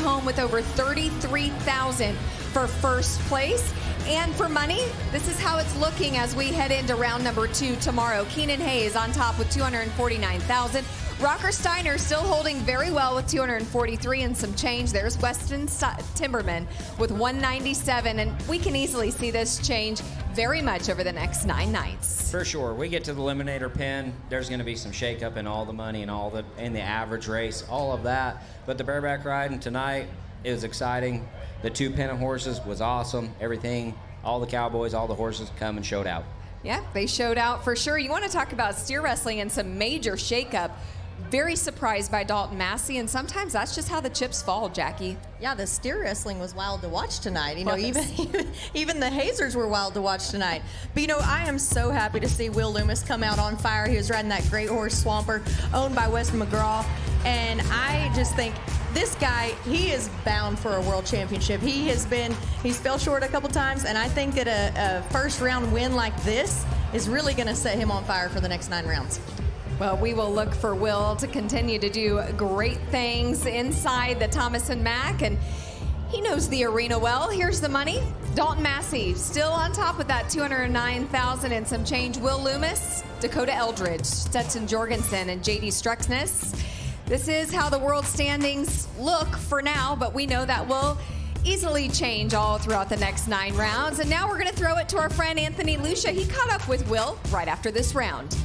home with over $33,000 for first place. And for money, this is how it's looking as we head into round number 2 tomorrow. Keenan Hayes on top with $249,000. Rocker Steiner still holding very well with $243 and some change. There's Weston Timberman with $197, and we can easily see this change very much over the next 9 nights. For sure. We get to the eliminator pin, there's going to be some shakeup in all the money and in the average race, all of that. But the bareback riding tonight is exciting. The 2 pennant horses was awesome. Everything, all the cowboys, all the horses come and showed out. Yeah, they showed out for sure. You want to talk about steer wrestling and some major shakeup. Very surprised by Dalton Massey, and sometimes that's just how the chips fall, Jackie. Yeah, the steer wrestling was wild to watch tonight. You know, even the hazers were wild to watch tonight. But, you know, I am so happy to see Will Lummus come out on fire. He was riding that great horse, Swamper, owned by Wes McGraw. And I just think this guy, he is bound for a world championship. He's fell short a couple times, and I think that a first round win like this is really going to set him on fire for the next 9 rounds. Well, we will look for Will to continue to do great things inside the Thomas and Mack, and he knows the arena well. Here's the money. Dalton Massey still on top with that $209,000 and some change. Will Lummus, Dakota Eldridge, Stetson Jorgensen, and J.D. Struxness. This is how the world standings look for now, but we know that will easily change all throughout the next 9 rounds. And now we're going to throw it to our friend Anthony Lucia. He caught up with Will right after this round.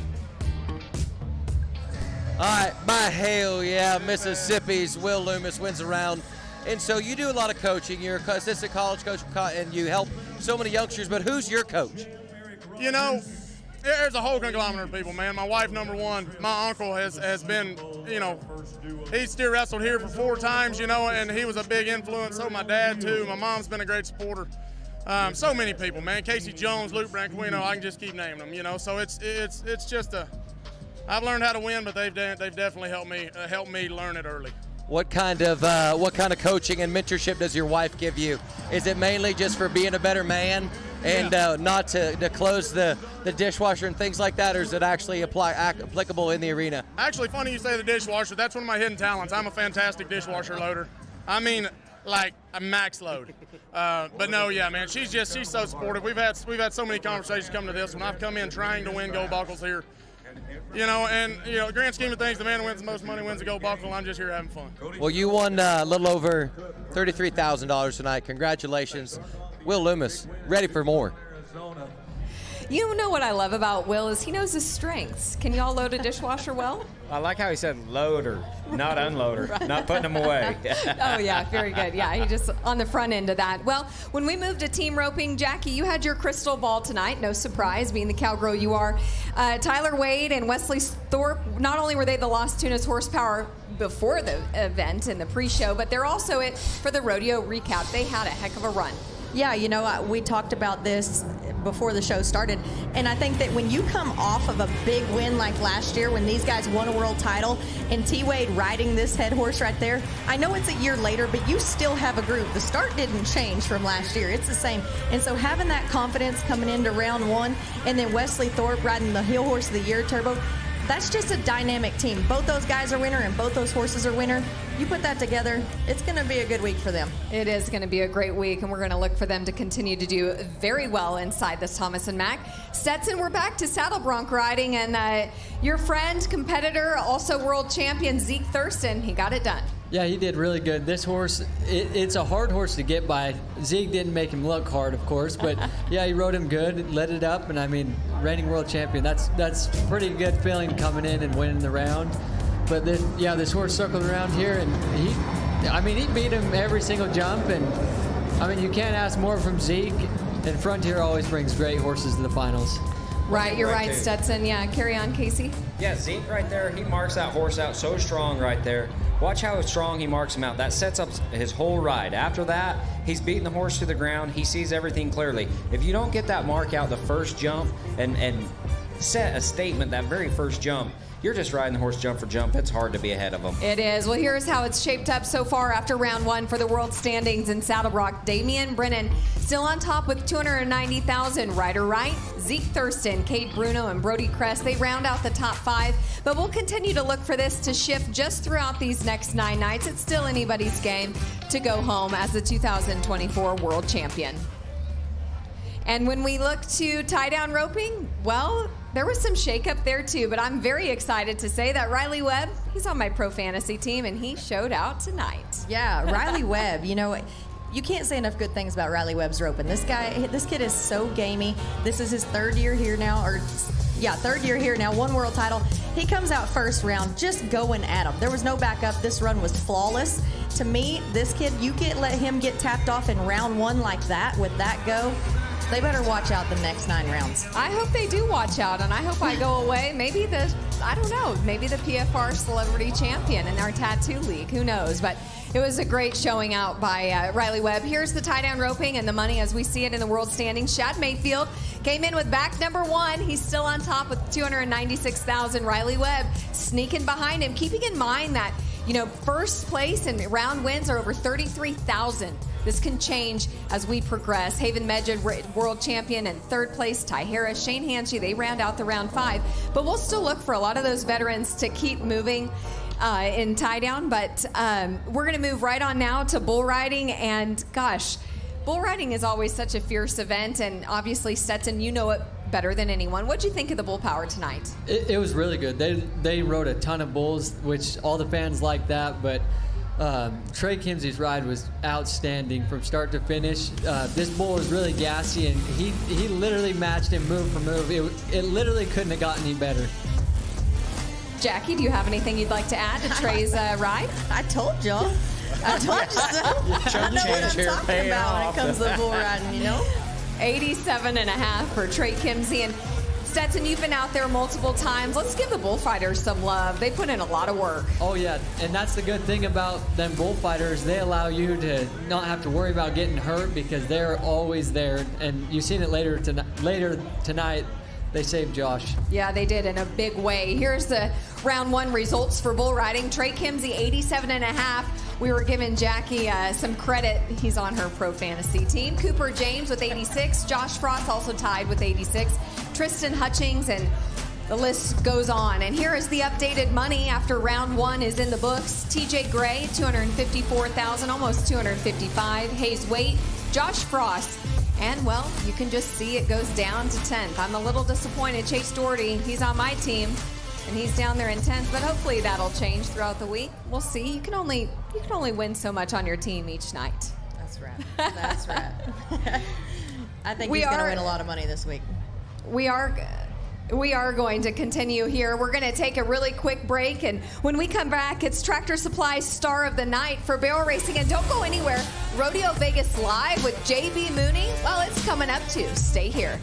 All right, my hell yeah, Mississippi's Will Lummus wins the round. And so you do a lot of coaching. You're an assistant college coach, and you help so many youngsters, but who's your coach? You know, there's a whole conglomerate of people, man. My wife, number one. My uncle has been, you know, he steer wrestled here for 4 times, you know, and he was a big influence. So my dad, too. My mom's been a great supporter. So many people, man. Casey Jones, Luke Branquino, I can just keep naming them, you know. So it's just I've learned how to win, but they've definitely helped me learn it early. What kind of coaching and mentorship does your wife give you? Is it mainly just for being a better man and not to close the dishwasher and things like that, or is it actually applicable in the arena? Actually, funny you say the dishwasher. That's one of my hidden talents. I'm a fantastic dishwasher loader. I mean, like a max load. But no, yeah, man, she's so supportive. We've had so many conversations come to this when I've come in trying to win gold buckles here. You know, and, you know, the grand scheme of things, the man who wins the most money wins the gold buckle. I'm just here having fun. Well, you won a little over $33,000 tonight. Congratulations. Will Lummus, ready for more. You know what I love about Will is he knows his strengths. Can y'all load a dishwasher well? I like how he said loader, not unloader, Right. not putting them away. Oh, yeah, very good. Yeah, he just on the front end of that. Well, when we moved to team roping, Jackie, you had your crystal ball tonight. No surprise, being the cowgirl you are. Tyler Wade and Wesley Thorpe, not only were they the Los Tunas horsepower before the event and the pre-show, but they're also it for the rodeo recap. They had a heck of a run. Yeah, you know, we talked about this before the show started, and I think that when you come off of a big win like last year when these guys won a world title and T-Wade riding this head horse right there, I know it's a year later, but you still have a group. The start didn't change from last year. It's the same. And so having that confidence coming into round 1 and then Wesley Thorpe riding the heel horse of the year, Turbo, that's just a dynamic team. Both those guys are winner and both those horses are winner. You put that together, it's going to be a good week for them. It is going to be a great week, and we're going to look for them to continue to do very well inside this Thomas and Mack. Stetson, we're back to saddle bronc riding, and your friend, competitor, also world champion, Zeke Thurston, he got it done. Yeah, he did really good. This horse, it's a hard horse to get by. Zeke didn't make him look hard, of course, but yeah, he rode him good, let it up, and I mean, reigning world champion, that's pretty good feeling coming in and winning the round. But this horse circled around here, and he beat him every single jump, and I mean, you can't ask more from Zeke, and Frontier always brings great horses to the finals. Right, you're right, Stetson. Yeah, carry on, Casey. Yeah, Zeke right there, he marks that horse out so strong right there. Watch how strong he marks him out. That sets up his whole ride. After that, he's beating the horse to the ground. He sees everything clearly. If you don't get that mark out the first jump and set a statement that very first jump, you're just riding the horse jump for jump. It's hard to be ahead of him. It is. Well, here's how it's shaped up so far after round 1 for the world standings in Saddle Bronc. Damian Brennan still on top with $290,000. Ryder Wright, Zeke Thurston, Kate Bruno, and Brody Crest. They round out the top 5. But we'll continue to look for this to shift just throughout these next 9 nights. It's still anybody's game. to go home as the 2024 world champion. And when we look to tie-down roping, well, there was some shakeup there too, but I'm very excited to say that Riley Webb, he's on my pro fantasy team, and he showed out tonight. Yeah, Riley Webb, you know, you can't say enough good things about Riley Webb's roping. This kid is so gamey. This is his third year here now, third year here now, 1 world title. He comes out first round just going at him. There was no backup. This run was flawless. To me, this kid, you can't let him get tapped off in round 1 like that with that go. They better watch out the next 9 rounds. I hope they do watch out, and I hope I go away. Maybe the PFR celebrity champion in our tattoo league. Who knows? But it was a great showing out by Riley Webb. Here's the tie-down roping and the money as we see it in the world standings. Shad Mayfield came in with back number 1. He's still on top with $296,000. Riley Webb sneaking behind him, keeping in mind that, you know, first place and round wins are over $33,000. This can change as we progress. Haven Medjed, world champion, and third place, Ty Harris, Shane Hanshy, they round out the round 5. But we'll still look for a lot of those veterans to keep moving in tie down. But we're going to move right on now to bull riding. And gosh, bull riding is always such a fierce event. And obviously, Stetson, you know it better than anyone. What'd you think of the bull power tonight? It was really good. They rode a ton of bulls, which all the fans like that. But Trey Kimsey's ride was outstanding from start to finish. This bull was really gassy, and he literally matched him move for move. It literally couldn't have gotten any better. Jackie, do you have anything you'd like to add to Trey's ride? I told y'all. I told you so. I know what I'm talking about when it comes to bull riding, you know? 87.5 for Trey Kimsey. And Stetson, you've been out there multiple times. Let's give the bullfighters some love. They put in a lot of work. Oh, yeah, and that's the good thing about them bullfighters. They allow you to not have to worry about getting hurt because they're always there. And you've seen it later tonight. They saved Josh. Yeah, they did in a big way. Here's the round 1 results for bull riding. Trey Kimsey, 87.5. We were giving Jackie some credit. He's on her pro fantasy team. Cooper James with 86. Josh Frost also tied with 86. Tristan Hutchings, and the list goes on. And here is the updated money after round 1 is in the books. TJ Gray, $254,000, almost $255,000. Hayes Waite, Josh Frost. And, well, you can just see it goes down to 10th. I'm a little disappointed. Chase Doherty, he's on my team, and he's down there in 10th, but hopefully that'll change throughout the week. We'll see. You can only win so much on your team each night. That's right. That's right. I think he's going to win a lot of money this week. We are going to continue here. We're going to take a really quick break, and when we come back, it's Tractor Supply's Star of the Night for barrel racing. And don't go anywhere. Rodeo Vegas Live with JB Mooney. Well, it's coming up too. Stay here.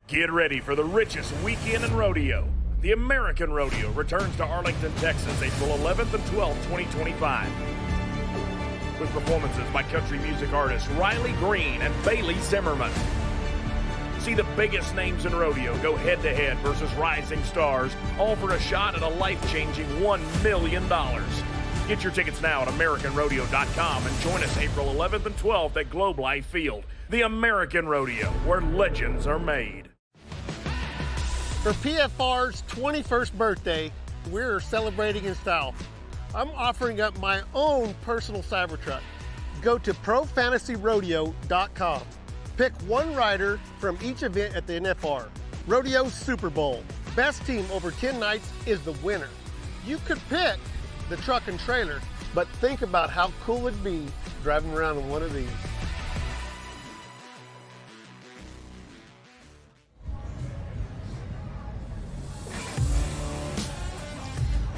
Get ready for the richest weekend in rodeo. The American Rodeo returns to Arlington, Texas, April 11th and 12th, 2025. With performances by country music artists Riley Green and Bailey Zimmerman. See the biggest names in rodeo go head-to-head versus rising stars, all for a shot at a life-changing $1 million. Get your tickets now at AmericanRodeo.com and join us April 11th and 12th at Globe Life Field. The American Rodeo, where legends are made. For PFR's 21st birthday, we're celebrating in style. I'm offering up my own personal Cybertruck. Go to ProFantasyRodeo.com. Pick one rider from each event at the NFR. Rodeo Super Bowl. Best team over 10 nights is the winner. You could pick the truck and trailer, but think about how cool it'd be driving around in one of these.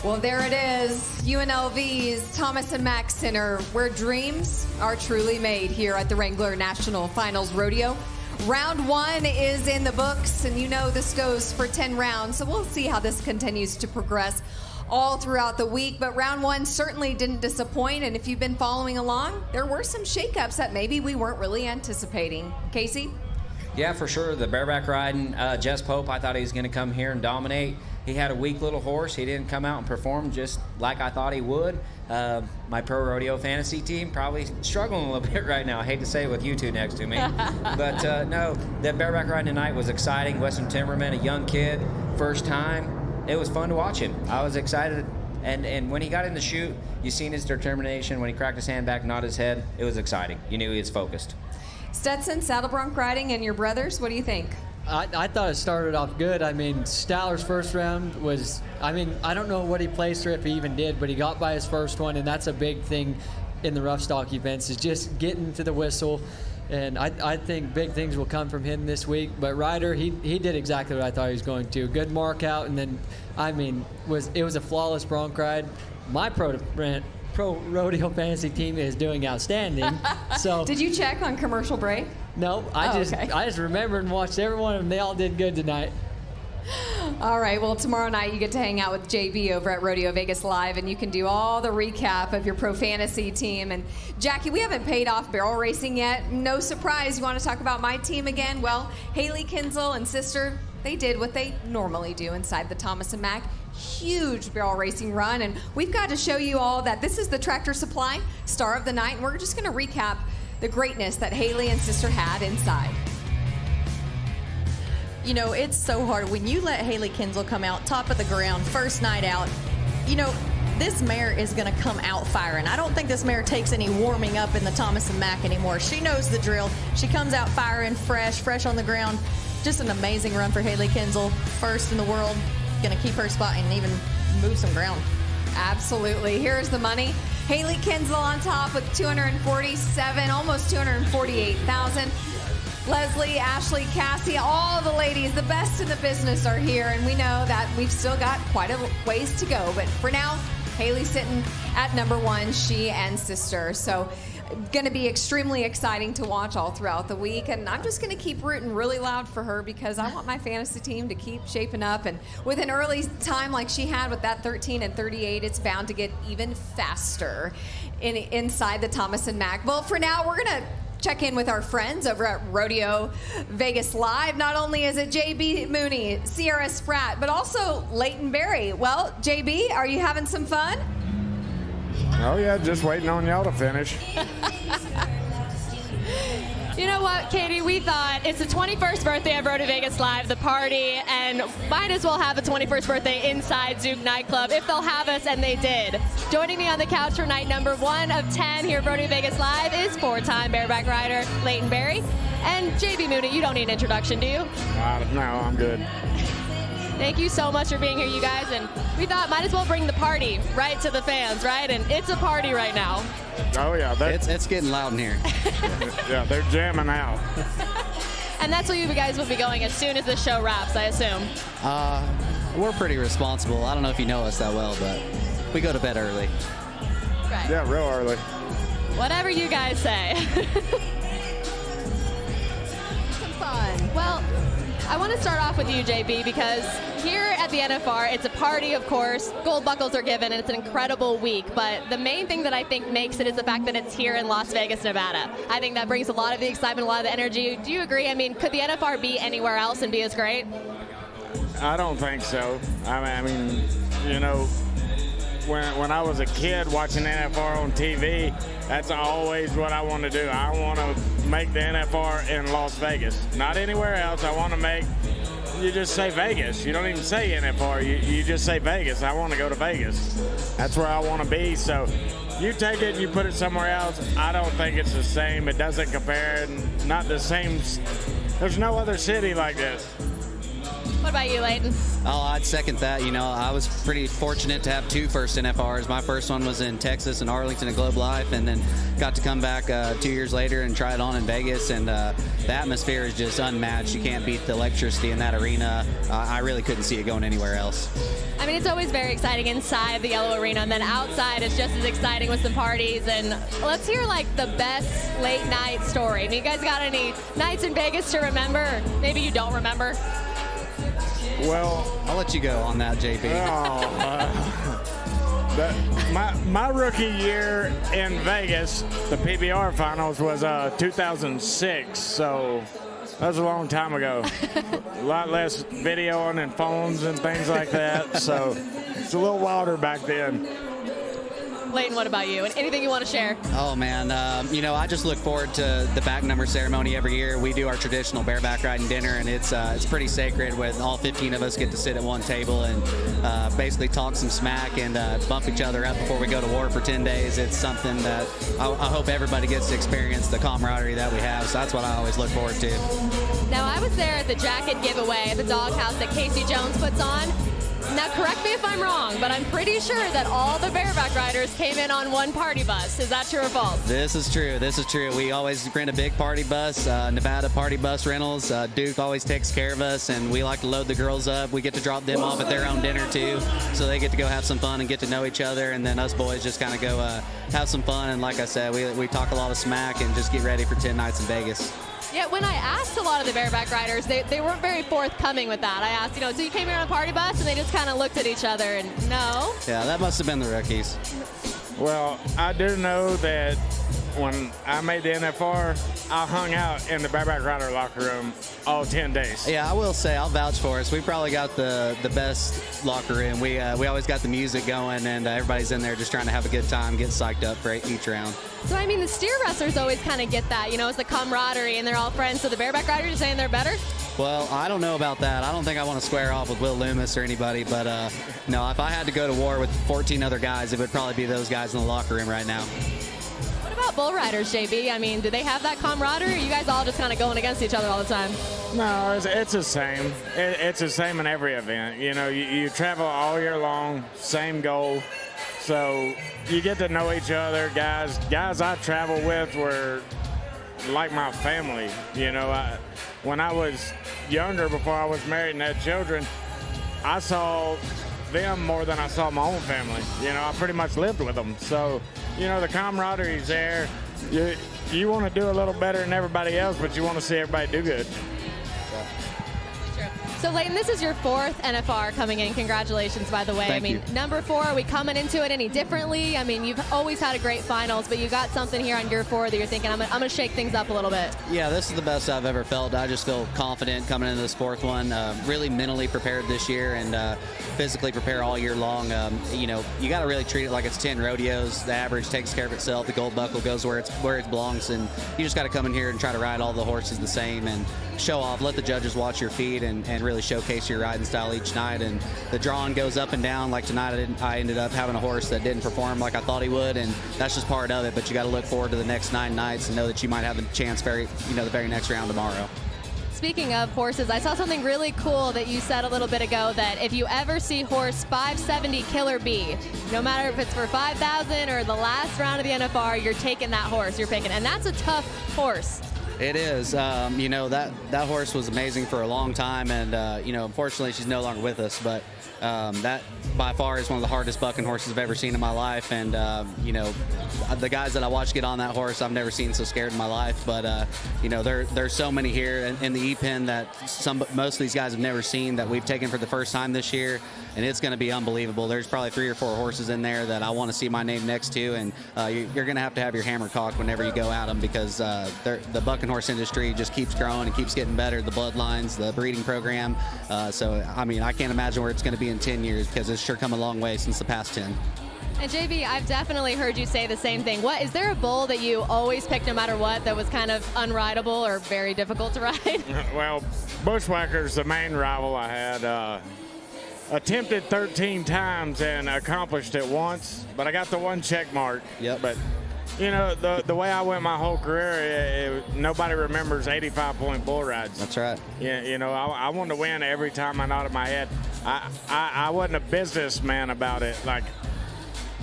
Well, there it is, UNLV's Thomas and Mack Center, where dreams are truly made here at the Wrangler National Finals Rodeo. Round 1 is in the books, and you know this goes for 10 rounds, so we'll see how this continues to progress all throughout the week. But round 1 certainly didn't disappoint, and if you've been following along, there were some shakeups that maybe we weren't really anticipating. Casey? Yeah, for sure. The bareback riding, Jess Pope, I thought he was going to come here and dominate. He had a weak little horse. He didn't come out and perform just like I thought he would. My pro rodeo fantasy team probably struggling a little bit right now. I hate to say it with you two next to me. But no, the bareback riding tonight was exciting. Western Timberman, a young kid, first time. It was fun to watch him. I was excited. And when he got in the chute, you seen his determination. When he cracked his hand back, nodded his head, it was exciting. You knew he was focused. Stetson, saddle bronc riding, and your brothers, what do you think? I thought it started off good. I mean, Stowler's first round was, I don't know what he placed or if he even did, but he got by his first one, and that's a big thing in the rough stock events, is just getting to the whistle. And I think big things will come from him this week. But Ryder, he did exactly what I thought he was going to. Good mark out, and then, it was a flawless bronc ride. My pro rodeo fantasy team is doing outstanding. So did you check on commercial break? No, I just remembered and watched every one of them. They all did good tonight. All right, well, tomorrow night you get to hang out with JB over at Rodeo Vegas Live, and you can do all the recap of your pro fantasy team. And Jackie, we haven't paid off barrel racing yet. No surprise, you want to talk about my team again? Well, Haley Kinsel and sister, they did what they normally do inside the Thomas and Mack. Huge barrel racing run, and we've got to show you all that this is the Tractor Supply star of the night, and we're just going to recap the greatness that Haley and sister had inside. You know, it's so hard when you let Haley Kinsel come out top of the ground first night out. You know, this mare is going to come out firing. I don't think this mare takes any warming up in the Thomas and Mack anymore. She knows the drill. She comes out firing, fresh on the ground. Just an amazing run for Haley Kinsel, first in the world. Going to keep her spot and even move some ground. Absolutely. Here's the money. Haley Kinsel on top with 247, almost 248,000. Leslie, Ashley, Cassie, all the ladies, the best in the business are here, and we know that we've still got quite a ways to go. But for now, Haley's sitting at number 1, she and sister. So going to be extremely exciting to watch all throughout the week, and I'm just going to keep rooting really loud for her because I want my fantasy team to keep shaping up. And with an early time like she had with that 13 and 38, it's bound to get even faster inside the Thomas and Mack. Well, for now, we're going to check in with our friends over at Rodeo Vegas Live. Not only is it JB Mooney, Sierra Spratt, but also Leighton Berry. Well, JB, are you having some fun? Oh yeah, just waiting on y'all to finish. You know what, Kadee? We thought it's the 21st birthday of Rodeo Vegas Live, the party, and might as well have a 21st birthday inside Zouk nightclub if they'll have us, and they did. Joining me on the couch for night number 1 of 10 here at Rodeo Vegas Live is 4-time bareback rider Leighton Berry. And JB Mooney, you don't need an introduction, do you? No, I'm good. Thank you so much for being here, you guys, and we thought might as well bring the party right to the fans, right? And it's a party right now. Oh yeah, it's getting loud in here. Yeah, they're jamming out. And that's where you guys will be going as soon as the show wraps, I assume. We're pretty responsible. I don't know if you know us that well, but we go to bed early. Right. Yeah, real early. Whatever you guys say. Some fun. Well, I want to start off with you, JB, because here at the NFR, it's a party, of course. Gold buckles are given, and it's an incredible week. But the main thing that I think makes it is the fact that it's here in Las Vegas, Nevada. I think that brings a lot of the excitement, a lot of the energy. Do you agree? I mean, could the NFR be anywhere else and be as great? I don't think so. I mean, you know, when I was a kid watching NFR on TV, that's always what I want to do. I want to make the NFR in Las Vegas, not anywhere else. I want to make, you just say Vegas. You don't even say NFR. You just say Vegas. I want to go to Vegas. That's where I want to be. So you take it and you put it somewhere else, I don't think it's the same. It doesn't compare. Not the same. There's no other city like this. What about you, Leighton? Oh, I'd second that. You know, I was pretty fortunate to have 2 first NFRs. My first one was in Texas and Arlington at Globe Life, and then got to come back 2 years later and try it on in Vegas. And the atmosphere is just unmatched. You can't beat the electricity in that arena. I really couldn't see it going anywhere else. I mean, it's always very exciting inside the Yellow Arena, and then outside it's just as exciting with some parties. And let's hear like the best late night story. I mean, you guys got any nights in Vegas to remember? Maybe you don't remember. Well, I'll let you go on that, JP. My rookie year in Vegas, the PBR finals was 2006, so that was a long time ago. A lot less videoing and phones and things like that, so it's a little wilder back then. Leighton, what about you? Anything you want to share? Oh, man. You know, I just look forward to the back number ceremony every year. We do our traditional bareback riding dinner, and it's pretty sacred when all 15 of us get to sit at one table and basically talk some smack and bump each other up before we go to war for 10 days. It's something that I hope everybody gets to experience, the camaraderie that we have. So that's what I always look forward to. Now, I was there at the jacket giveaway at the doghouse that Casey Jones puts on. Now, correct me if I'm wrong, but I'm pretty sure that all the bareback riders came in on one party bus. Is that true or false? This is true. This is true. We always rent a big party bus, Nevada Party Bus Rentals. Duke always takes care of us, and we like to load the girls up. We get to drop them off at their own dinner, too, so they get to go have some fun and get to know each other, and then us boys just kind of go have some fun. And like I said, we talk a lot of smack and just get ready for 10 nights in Vegas. Yeah, when I asked a lot of the bareback riders, they weren't very forthcoming with that. I asked, so you came here on a party bus, and they just kind of looked at each other and no. Yeah, that must have been the rookies. Well, I do know that when I made the NFR, I hung out in the bareback rider locker room all 10 days. Yeah, I will say, I'll vouch for us. We probably got the best locker room. We always got the music going, and everybody's in there just trying to have a good time, get psyched up for each round. So, I mean, the steer wrestlers always kind of get that, it's the camaraderie, and they're all friends. So the bareback riders are saying they're better? Well, I don't know about that. I don't think I want to square off with Will Lummus or anybody, but no, if I had to go to war with 14 other guys, it would probably be those guys in the locker room right now. What about bull riders, JB? I mean, do they have that camaraderie, or are you guys all just kind of going against each other all the time? No, it's the same. It's the same in every event. You travel all year long, same goal. So you get to know each other. Guys I travel with were like my family. When I was younger, before I was married and had children, I saw them more than I saw my own family. I pretty much lived with them. So, the camaraderie's there. You want to do a little better than everybody else, but you want to see everybody do good. So, Leighton, this is your 4th NFR coming in. Congratulations, by the way. Thank you. Number 4, are we coming into it any differently? I mean, you've always had a great finals, but you got something here on year 4 that you're thinking, I'm going to shake things up a little bit. Yeah, this is the best I've ever felt. I just feel confident coming into this 4th one. Really mentally prepared this year and physically prepare all year long. You got to really treat it like it's 10 rodeos. The average takes care of itself. The gold buckle goes where it belongs, and you just got to come in here and try to ride all the horses the same and show off. Let the judges watch your feet and really showcase your riding style each night. And the drawing goes up and down. Like tonight, I ended up having a horse that didn't perform like I thought he would, and that's just part of it. But you got to look forward to the next 9 nights and know that you might have a chance the very next round tomorrow. Speaking of horses, I saw something really cool that you said a little bit ago, that if you ever see horse 570 Killer B, no matter if it's for 5,000 or the last round of the NFR, you're taking that horse. You're picking, and that's a tough horse. It is. That horse was amazing for a long time, and unfortunately she's no longer with us, but that by far is one of the hardest bucking horses I've ever seen in my life. And the guys that I watched get on that horse, I've never seen so scared in my life. But there's so many here in the E-Pen that most of these guys have never seen, that we've taken for the first time this year, and it's going to be unbelievable. There's probably 3 or 4 horses in there that I want to see my name next to, and you're going to have your hammer cocked whenever you go at them, because the bucking horse industry just keeps growing and keeps getting better. The bloodlines, the breeding program. So I can't imagine where it's going to be in 10 years, because it's sure come a long way since the past 10. And JB, I've definitely heard you say the same thing. Is there a bull that you always pick no matter what, that was kind of unrideable or very difficult to ride? Well, Bushwhacker's the main rival I had. Attempted 13 times and accomplished it once, but I got the 1 check mark. Yep. But you know, the way I went my whole career, nobody remembers 85-point bull rides. That's right. Yeah, you know, I wanted to win every time I nodded my head. I wasn't a businessman about it. Like,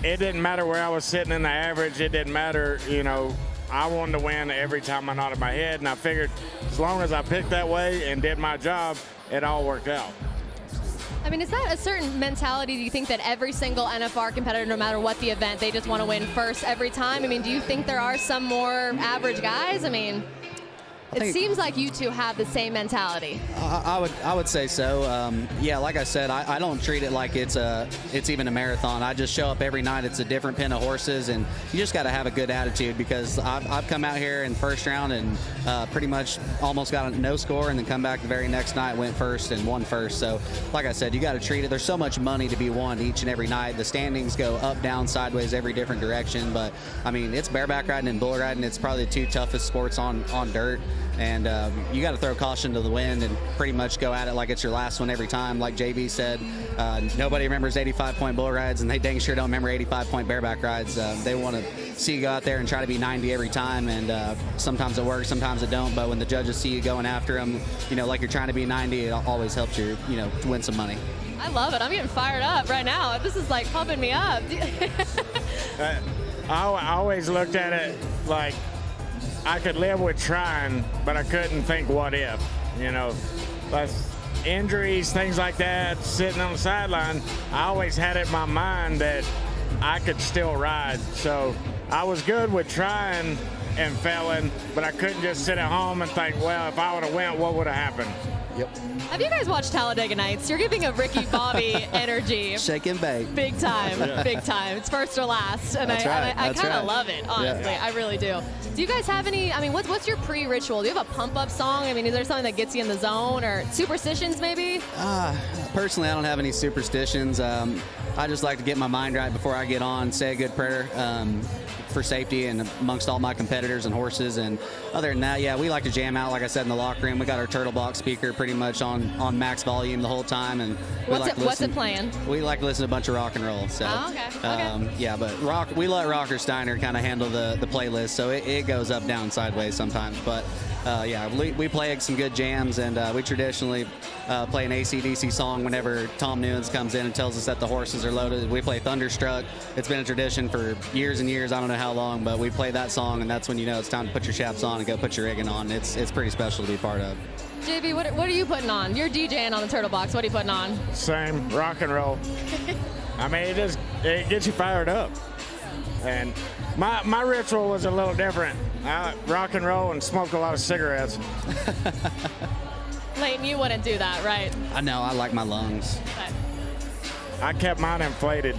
it didn't matter where I was sitting in the average. It didn't matter, you know. I wanted to win every time I nodded my head, and I figured as long as I picked that way and did my job, it all worked out. I mean, is that a certain mentality? Do you think that every single NFR competitor, no matter what the event, they just want to win first every time? I mean, do you think there are some more average guys? I mean, it seems like you two have the same mentality. I would say so. Yeah, like I said, I don't treat it like it's even a marathon. I just show up every night. It's a different pen of horses, and you just got to have a good attitude, because I've come out here in first round and pretty much almost got a no score, and then come back the very next night, went first and won first. So, like I said, you got to treat it. There's so much money to be won each and every night. The standings go up, down, sideways, every different direction. But I mean, it's bareback riding and bull riding. It's probably the two toughest sports on dirt. And you got to throw caution to the wind and pretty much go at it like it's your last one every time. Like JB said, nobody remembers 85-point bull rides, and they dang sure don't remember 85-point bareback rides. They want to see you go out there and try to be 90 every time, and sometimes it works, sometimes it don't. But when the judges see you going after them, you know, like you're trying to be 90, it always helps you, you know, to win some money. I love it. I'm getting fired up right now. This is like pumping me up. I always looked at it like I could live with trying, but I couldn't think what if, you know. But injuries, things like that, sitting on the sideline, I always had it in my mind that I could still ride. So I was good with trying and failing, but I couldn't just sit at home and think, well, if I would have went, what would have happened? Yep. Have you guys watched Talladega Nights? You're giving a Ricky Bobby energy. Shake and bake. Big time, big time. It's first or last, and That's right. I kind of love it, honestly. Yeah. I really do. Do you guys have any? I mean, what's your pre-ritual? Do you have a pump-up song? I mean, is there something that gets you in the zone, or superstitions maybe? Personally, I don't have any superstitions. I just like to get my mind right before I get on, say a good prayer for safety and amongst all my competitors and horses. And other than that, yeah, we like to jam out, like I said, in the locker room. We got our turtle box speaker pretty much on max volume the whole time. And what's it playing? We like to listen to a bunch of rock and roll. So, okay. Yeah, but we let Rocker Steiner kind of handle the playlist, so it goes up, down, sideways sometimes. But yeah, we play some good jams, and we traditionally play an AC/DC song whenever Tom Newens comes in and tells us that the horses are loaded. We play Thunderstruck. It's been a tradition for years and years. I don't know how long, but we play that song, and that's when you know it's time to put your chaps on and go put your rigging on. It's pretty special to be part of. JB, what are you putting on? You're DJing on the Turtle Box. What are you putting on? Same, rock and roll. I mean, it gets you fired up. And my ritual was a little different. I rock and roll and smoke a lot of cigarettes. Leighton, you wouldn't do that, right? I know, I like my lungs. Okay. I kept mine inflated.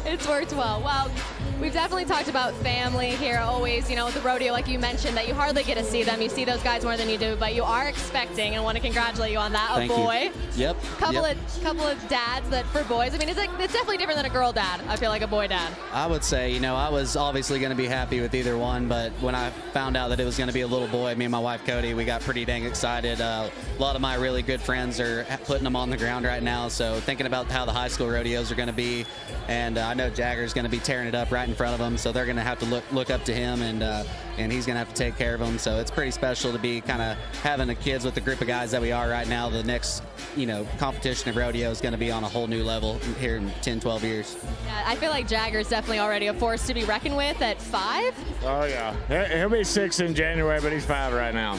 It's worked well. Well, we've definitely talked about family here always, you know, with the rodeo, like you mentioned, that you hardly get to see them. You see those guys more than you do, but you are expecting, and I want to congratulate you on that, Thank a boy. You. Yep. Couple of dads that for boys. I mean, it's definitely different than a girl dad. I feel like a boy dad. I would say, you know, I was obviously going to be happy with either one, but when I found out that it was going to be a little boy, me and my wife Cody, we got pretty dang excited. A lot of my really good friends are putting them on the ground right now, so thinking about how the high school rodeos are going to be, and I know Jagger's going to be tearing it up right in front of them, so they're going to have to look up to him, and he's going to have to take care of them. So it's pretty special to be kind of having the kids with the group of guys that we are right now. The next, you know, competition of rodeo is going to be on a whole new level here in 10, 12 years. Yeah, I feel like Jagger's definitely already a force to be reckoned with at 5. Oh, yeah. He'll be 6 in January, but he's 5 right now.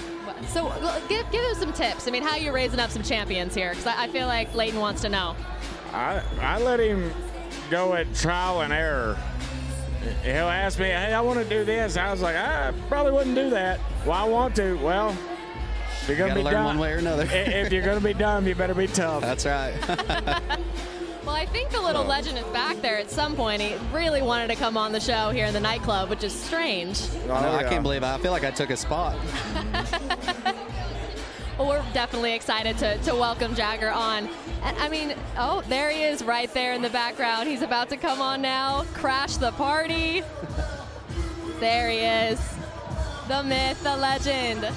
So give him some tips. I mean, how are you raising up some champions here? Because I feel like Leighton wants to know. I let him go at trial and error. He'll ask me, hey, I want to do this. I was like, I probably wouldn't do that. Well, I want to. Well, if you're going to be learn dumb one way or another. If you're going to be dumb, you better be tough. That's right. Well, I think the little legend is back there at some point. He really wanted to come on the show here in the nightclub, which is strange. I can't believe it. I feel like I took a spot. Well, we're definitely excited to welcome Jagger on. And I mean, oh, there he is right there in the background. He's about to come on now, crash the party. There he is, the myth, the legend.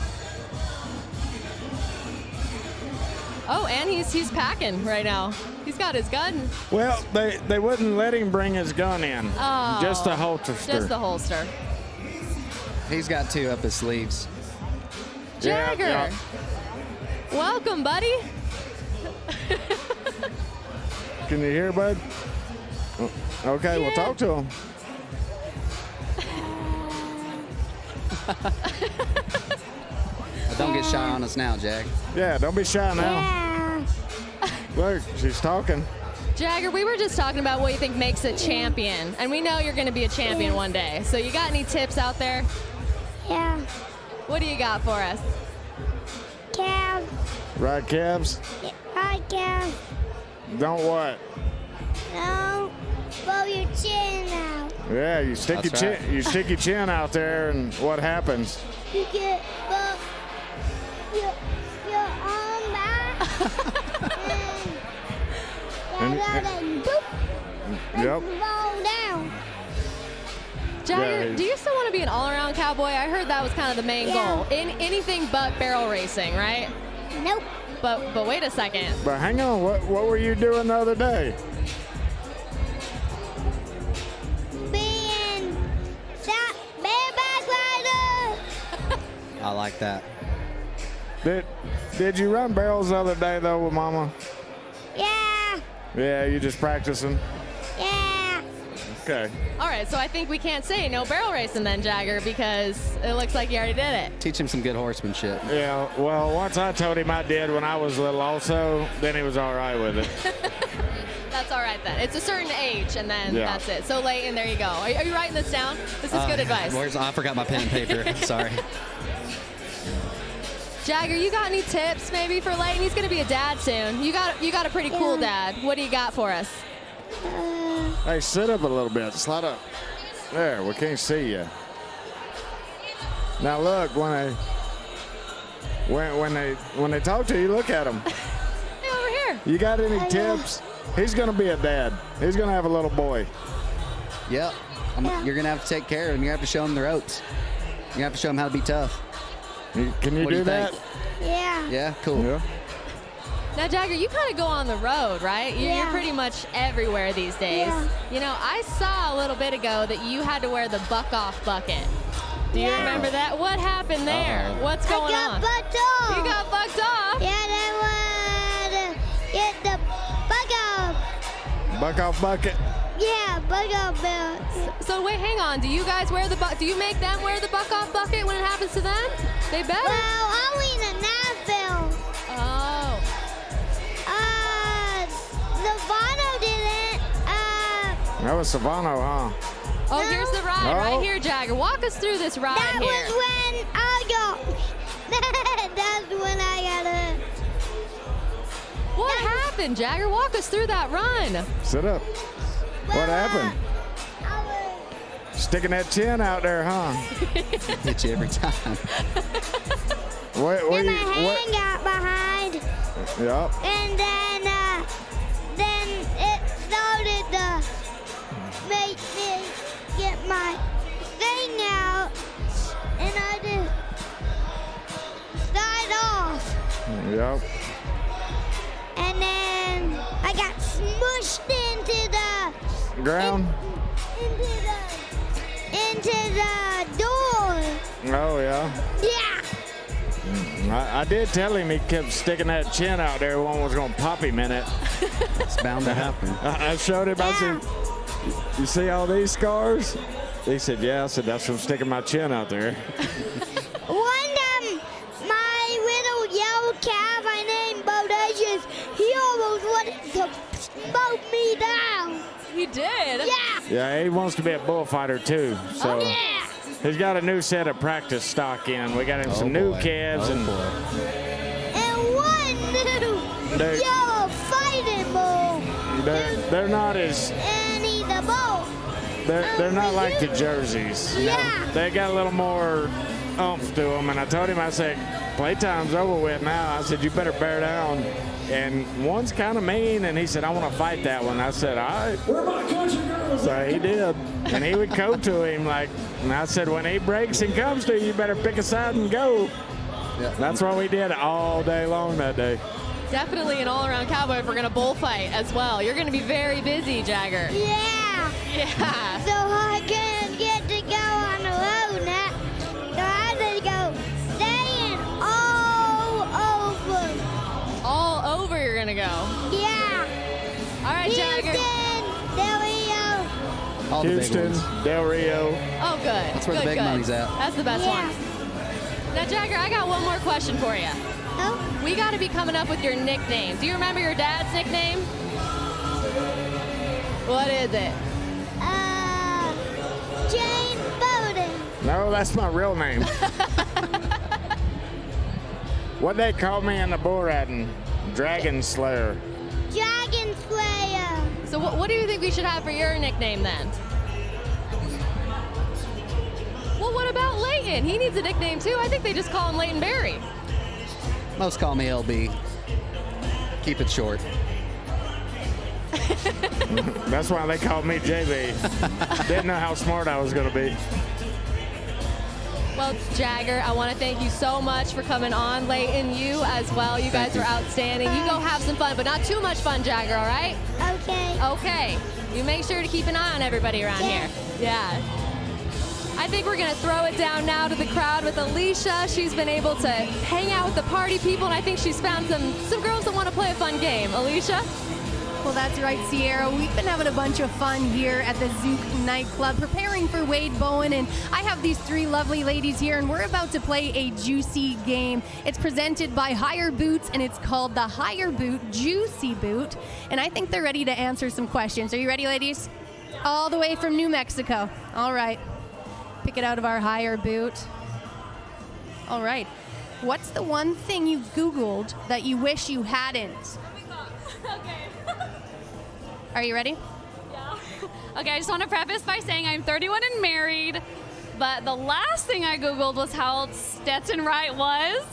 Oh, and he's packing right now. He's got his gun. Well, they wouldn't let him bring his gun in. Oh, just the holster. Just the holster. He's got 2 up his sleeves. Jagger. Yeah. Welcome, buddy. Can you hear, bud? Okay, we'll talk to him. Don't get shy on us now, Jag. Yeah, don't be shy now. Yeah. Look, she's talking. Jagger, we were just talking about what you think makes a champion, and we know you're going to be a champion one day. So you got any tips out there? Yeah. What do you got for us? Calves. Right, calves? Right, calves. Don't what? No. Blow your chin out. Yeah, you stick That's your right. chin. You stick your chin out there, and what happens? You get your arm back. and then boop. Yep. Roll down. Jagger, Yeah, do you still want to be an all-around cowboy? I heard that was kind of the main Yeah. goal. In anything but barrel racing, right? Nope. But wait a second. But hang on, what were you doing the other day? Being bareback rider. I like that. Did you run barrels the other day though with Mama? Yeah. Yeah, you just practicing. Yeah. Okay. All right, so I think we can't say no barrel racing then, Jagger, because it looks like you already did it. Teach him some good horsemanship. Yeah. Well, once I told him I did when I was little, also, then he was all right with it. That's all right then. It's a certain age, and then Yeah. that's it. So Leighton, there you go. Are you writing this down? This is good advice. I forgot my pen and paper. Sorry. Jagger, you got any tips maybe for Leighton? He's going to be a dad soon. You got a pretty cool dad. What do you got for us? Hey, sit up a little bit. Slide up. There, we can't see you. Now look, when they talk to you, look at them. Hey, over here. You got any tips? He's gonna be a dad. He's gonna have a little boy. Yep. You're going to have to take care of him. You have to show him the ropes. You have to show him how to be tough. Can you What do do you that? think? Yeah. Yeah, cool. Yeah. Now, Jagger, you kind of go on the road, right? You're Yeah. pretty much everywhere these days. Yeah. You know, I saw a little bit ago that you had to wear the buck-off bucket. Do you remember that? What happened there? What's going I got on? bucked off. You got bucked off? Yeah, they wanted to get the buck off. Buck off bucket. Yeah, buck off belts. So wait, hang on. Do you guys wear the do you make them wear the buck-off bucket when it happens to them? They better. Well, only the Nashville. Oh. Savano didn't. That was Savano, huh? Oh, No. here's the ride Oh. right here, Jagger. Walk us through this ride That here. was when I got. That's when I got it. What happened, Jagger? Walk us through that run. Sit up. What happened? Sticking that chin out there, huh? Hit you every time. What Then you, my hand got behind, Yep. and then it started to make me get my thing out, and I just slide off, Yep. and then I got smushed into the Ground. into the door. Oh yeah. Yeah. I did tell him he kept sticking that chin out there. One was gonna pop him in it. It's bound to happen. I showed him. I said, "You see all these scars?" He said, "Yeah." I said, "That's from sticking my chin out there." One time, my little yellow calf I named Bodacious, he almost wanted to smoke me down. He did? Yeah. Yeah, he wants to be a bullfighter too. So Oh, yeah. he's got a new set of practice stock in. We got him some Oh, new boy. kids Oh, and boy. And one new They- yellow fighting bull. they're not as And he's a bull. they're not like the jerseys. Yeah. They got a little more oomph to them. And I told him, I said, playtime's over with now. I said, you better bear down. And one's kind of mean, and he said, I want to fight that one. I said, all right. Where my country girls? So he did. And he would go to him like, and I said, when he breaks and comes to you, you better pick a side and go. Yeah. That's what we did all day long that day. definitely an all-around cowboy if we're going to bullfight as well. You're going to be very busy, Jagger. Yeah. Yeah. So I can get to go on the road now. So I have to go staying all over. All over you're going to go. Yeah. All right, Jagger. Houston, Del Rio. All the big Houston, ones. Del Rio. Oh, good. That's where the Good, big good. money's at. That's the best Yeah. one. Now, Jagger, I got one more question for you. Oh, We got to be coming up with your nickname. Do you remember your dad's nickname? What is it? Jane Bowden. No, that's my real name. What they call me in the bull riding? Dragon Slayer. Dragon Slayer. So what do you think we should have for your nickname then? Well, what about Leighton? He needs a nickname too. I think they just call him Leighton Berry. Most call me LB. Keep it short. That's why they called me JB. Didn't know how smart I was going to be. Well, Jagger, I want to thank you so much for coming on. Leighton, you as well. You guys are outstanding. You go have some fun, but not too much fun, Jagger, all right? Okay. Okay. You make sure to keep an eye on everybody around here. Yeah. I think we're going to throw it down now to the crowd with Alicia. She's been able to hang out with the party people, and I think she's found some girls that want to play a fun game. Alicia? Well, that's right, Sierra. We've been having a bunch of fun here at the Zouk nightclub, preparing for Wade Bowen, and I have these three lovely ladies here, and we're about to play a juicy game. It's presented by Higher Boots, and it's called the Higher Boot Juicy Boot, and I think they're ready to answer some questions. Are you ready, ladies? All the way from New Mexico. All right. Pick it out of our Higher Boot. All right. What's the one thing you Googled that you wish you hadn't? Okay. Are you ready? Yeah. Okay, I just want to preface by saying I'm 31 and married, but the last thing I Googled was how old Stetson Wright was.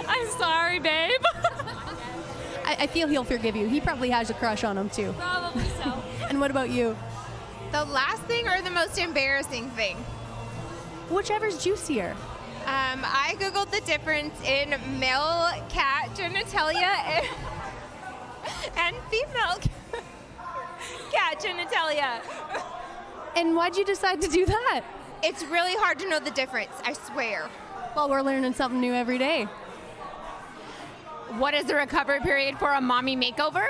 I'm sorry, babe. I feel he'll forgive you. He probably has a crush on him, too. Probably so. And what about you? The last thing or the most embarrassing thing? Whichever's juicier. I Googled the difference in male cat genitalia and female cat genitalia. And why'd you decide to do that? It's really hard to know the difference, I swear. Well, we're learning something new every day. What is the recovery period for a mommy makeover?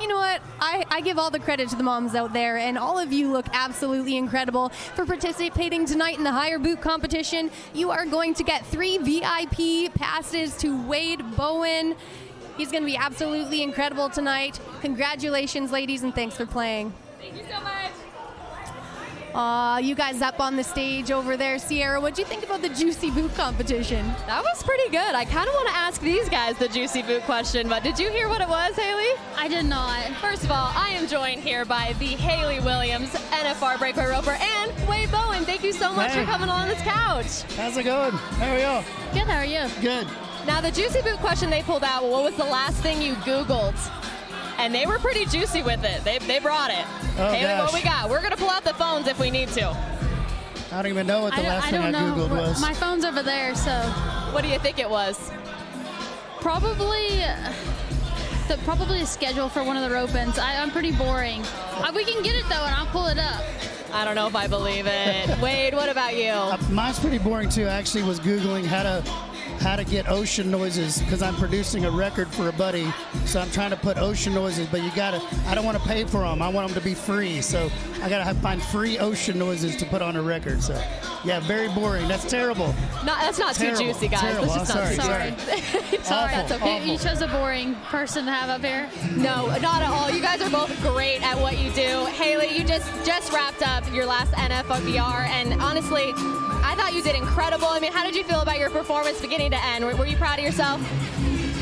You know what? I give all the credit to the moms out there, and all of you look absolutely incredible for participating tonight in the Higher Boot competition. You are going to get 3 VIP passes to Wade Bowen. He's going to be absolutely incredible tonight. Congratulations, ladies, and thanks for playing. Thank you so much. You guys up on the stage over there. Sierra, what'd you think about the Juicy Boot competition? That was pretty good. I kind of want to ask these guys the Juicy Boot question, but did you hear what it was, Haley? I did not. First of all, I am joined here by the Haley Williams, NFR Breakaway Roper, and Wade Bowen. Thank you so much for coming on this couch. How's it going? How are you? Good, how are you? Good. Now, the Juicy Boot question they pulled out, what was the last thing you Googled? And they were pretty juicy with it. They brought it. Oh, Haley, gosh. what we got? We're going to pull out the phones if we need to. I don't even know what the last thing I Googled was. My phone's over there, so. What do you think it was? Probably a schedule for one of the rope-ins. I'm pretty boring. We can get it, though, and I'll pull it up. I don't know if I believe it. Wade, what about you? Mine's pretty boring, too. I actually was Googling how to get ocean noises because I'm producing a record for a buddy. So I'm trying to put ocean noises, but I don't want to pay for them. I want them to be free. So I got to find free ocean noises to put on a record. So yeah, very boring. That's terrible. That's not too juicy, guys. Terrible. That's just not Sorry. Sorry, Awful, that's okay. awful. You chose a boring person to have up here. No, not at all. You guys are both great at what you do. Haley, you just wrapped up your last NFR, and honestly, I thought you did incredible. I mean, how did you feel about your performance beginning to end? Were you proud of yourself?